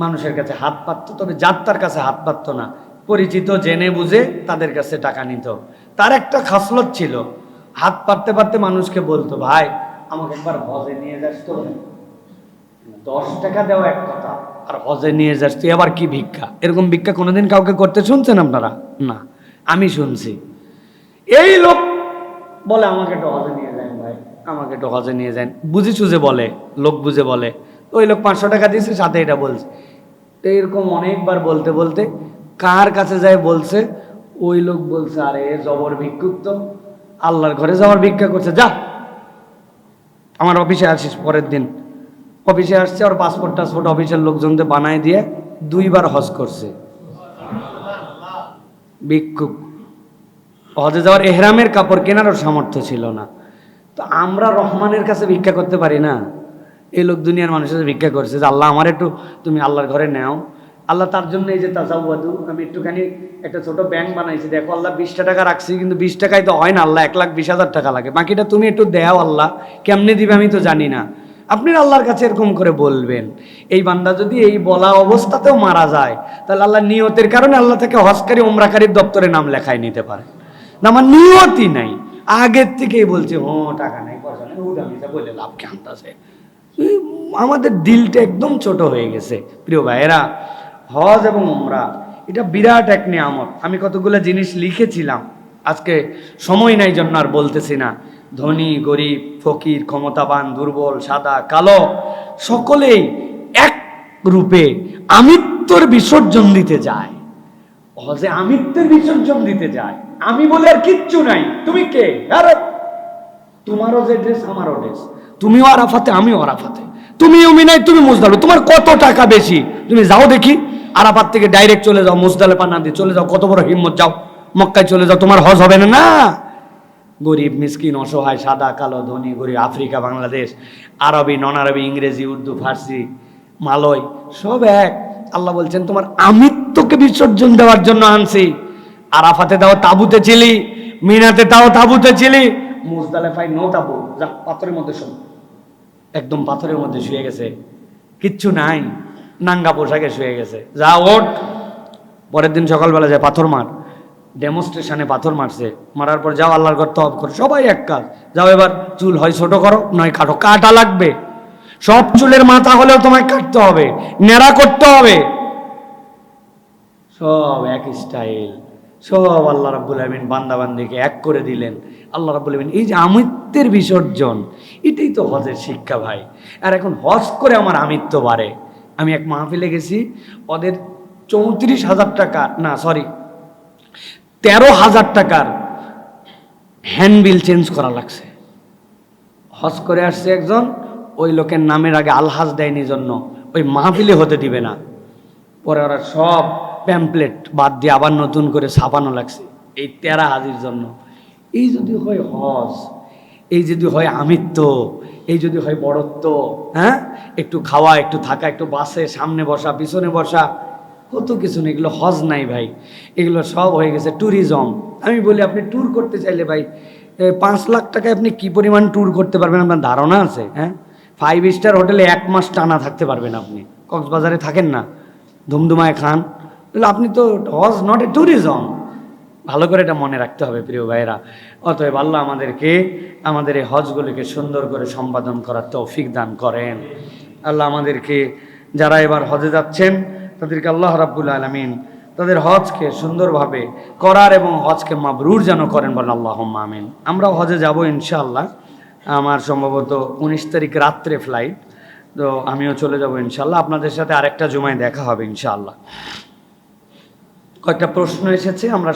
S1: মানুষের কাছে হাত পাততো, তবে যার তার কাছে হাত পাততো না, পরিচিত জেনে বুঝে তাদের কাছে টাকা নিত। তার একটা খাসলত ছিল, হাত পাততে পারতে মানুষকে বলতো, ভাই আমাকে একবার হজে নিয়ে যাস তো, 10 টাকা দেওয়া এক কথা, আর হজে নিয়ে যাস তুই, আবার কি ভিক্ষা। এরকম ভিক্ষা কোনোদিন কাউকে করতে শুনছেন আপনারা? না, আমি শুনছি। এই লোক বলে আমাকে একটু হজে নিয়ে যান ভাই, আমাকে একটু হজে নিয়ে যান, বুঝে সুঝে বলে, লোক বুঝে বলে। ওই লোক 500 টাকা দিয়েছে, সাথে এটা বলছে। তো এরকম অনেকবার বলতে বলতে কার কাছে যায় বলছে, ওই লোক বলছে, আরে জবর ভিক্ষুক তো, আল্লাহর ঘরে যাওয়ার ভিক্ষা করছে, যা আমার অফিসে আসিস। পরের দিন অফিসে আসছে, ওর পাসপোর্ট টাসপোর্ট অফিসের লোকজনদের বানায় দিয়ে 2 বার হজ করছে। ভিক্ষুক, হজে যাওয়ার এহরামের কাপড় কেনারও সামর্থ্য ছিল না। তো আমরা রহমানের কাছে ভিক্ষা করতে পারি না? এই লোক দুনিয়ার মানুষের কাছে ভিক্ষা করছে যে আল্লাহ আমার একটু তুমি আল্লাহর ঘরে নেও। আল্লাহ তার জন্য এই যে তাজাওয়াদু, আমি একটুখানি একটা ছোট ব্যাংক বানাইছি, দেখো আল্লাহ 20টা টাকা রাখছি, কিন্তু 20 টাকায় তো হয় না, আল্লাহ 1,20,000 টাকা লাগে, বাকিটা তুমি একটু দেও আল্লাহ, কেমনে দিবে আমি তো জানি না। আপনি আল্লাহর কাছে এরকম করে বলবেন। এই বান্দা যদি এই বলা অবস্থাতেও মারা যায়, তাহলে আল্লাহ নিয়তের কারণে আল্লাহ থেকে হজকারী ওমরাকারীর দপ্তরে নাম লেখায় নিতে পারে। না, আমার নিয়তই নাই, আগের থেকেই বলছে ও টাকা নাই, পয়সা নেই, উদামিটা বলে লাভ কে আনতেছে। আমাদের দিলটা একদম ছোট হয়ে গেছে। প্রিয় ভাইয়েরা, হজ এবং উমরা এটা বিরাট এক নিয়ামত। আমি কতগুলো জিনিস লিখেছিলাম, আজকে সময় নাই জন্য আর বলতেছি না। ধনী গরিব, ফকির ক্ষমতাবান দুর্বল, সাদা কালো, সকলেই এক রূপে আমিত্বর বিসর্জন দিতে যায়। হজে আমিত্বের বিসর্জন দিতে যায়। আমি বলে আর কিচ্ছু নাই, তুমি কে? আরে তোমারও যে ড্রেস আমারও ড্রেস, তুমিও আরাফাতে আমিও আরাফাতে, তুমিও মিনায় তুমি মুজদালিফা, তোমার কত টাকা বেশি, তুমি যাও দেখি আরাফাত থেকে ডাইরেক্ট চলে যাও মুজদালিফা না দিয়ে চলে যাও, কত বড় হিম্মত, যাও মক্কায় চলে যাও, তোমার হজ হবে না। না, গরিব মিসকিন অসহায়, সাদা কালো, ধনী গরিব, আফ্রিকা বাংলাদেশ, আরবি নন আরবি, ইংরেজি উর্দু ফার্সি মালয়, সব এক। আল্লাহ বলছেন তোমার আমিত্বকে বিসর্জন দেওয়ার জন্য আনছি। আরাফাতে দাও তাবুতে ছিলি, মিনাতে দাও তাবুতে ছিলি, মুজদালিফায় নো তাবু, যা পাথরের মধ্যে শোন, একদম পাথরের মধ্যে শুয়ে গেছে, কিচ্ছু নাই, নাঙ্গা পোশাকে শুয়ে গেছে, যা ওঠ। পরের দিন সকালবেলা যায় পাথর মার, ডেমনস্ট্রেশনে পাথর মারছে, মারার পর যাও আল্লাহর ঘর তওয়াব করো, সবাই এক কাজ, যাও এবার চুল হয় ছোট করো নয় কাটো, কাটা লাগবে, সব চুলের মাথা হলেও তোমায় কাটতে হবে, নেড়া করতে হবে, সব এক স্টাইল, সব আল্লাহ রাব্বুল আমিন বান্দাবান্দিকে এক করে দিলেন। আল্লাহ রাব্বুল আমিন এই যে আমিত্বের বিসর্জন, এটাই তো হজের শিক্ষা ভাই। আর এখন হজ করে আমার আমিত্ব বাড়ে। আমি এক মাহফিলে গেছি, ওদের 34,000 টাকা, না সরি 13,000 টাকার হ্যান্ডবিল চেঞ্জ করা লাগছে। হজ করে আসছে একজন, ওই লোকের নামের আগে আলহাজ দেয়নি জন্য ওই মাহফিলে হতে দিবে না, পরে ওরা সব প্যাম্পলেট বাদ দিয়ে আবার নতুন করে ছাপানো লাগছে এই 13,000 জন্য। এই যদি হয় হজ, এই যদি হয় আমিত্ব, এই যদি হয় বড়ত্ব, হ্যাঁ, একটু খাওয়া, একটু থাকা, একটু বাসে সামনে বসা পিছনে বসা, কত কিছু নেই, এগুলো হজ নাই ভাই, এগুলো সব হয়ে গেছে ট্যুরিজম। আমি বলি আপনি ট্যুর করতে চাইলে ভাই 5 লাখ টাকায় আপনি কি পরিমাণ ট্যুর করতে পারবেন আপনার ধারণা আছে? হ্যাঁ, 5 স্টার হোটেলে 1 মাস টানা থাকতে পারবেন আপনি, কক্সবাজারে থাকেন না, ধুমধুমায় খান, তাহলে আপনি তো, হজ নট এ ট্যুরিজম। ভালো করে এটা মনে রাখতে হবে প্রিয় ভাইয়েরা। অতএব আল্লাহ আমাদেরকে আমাদের এই হজগুলিকে সুন্দর করে সম্পাদন করার তৌফিক দান করেন। আল্লাহ আমাদেরকে, যারা এবার হজে যাচ্ছেন তাদেরকে আল্লাহ রাব্বুল আলামিন তাদের হজকে সুন্দরভাবে করার এবং হজকে মাবরুর যেন করেন, বলেন আল্লাহুম্মা আমিন। আমরাও হজে যাব ইনশাআল্লাহ, আমার সম্ভবত 19 তারিখ রাত্রে ফ্লাইট, তো আমিও চলে যাব ইনশাআল্লাহ। আপনাদের সাথে আরেকটা জুমায় দেখা হবে ইনশাআল্লাহ। কয়েকটা প্রশ্ন এসেছে, আমরা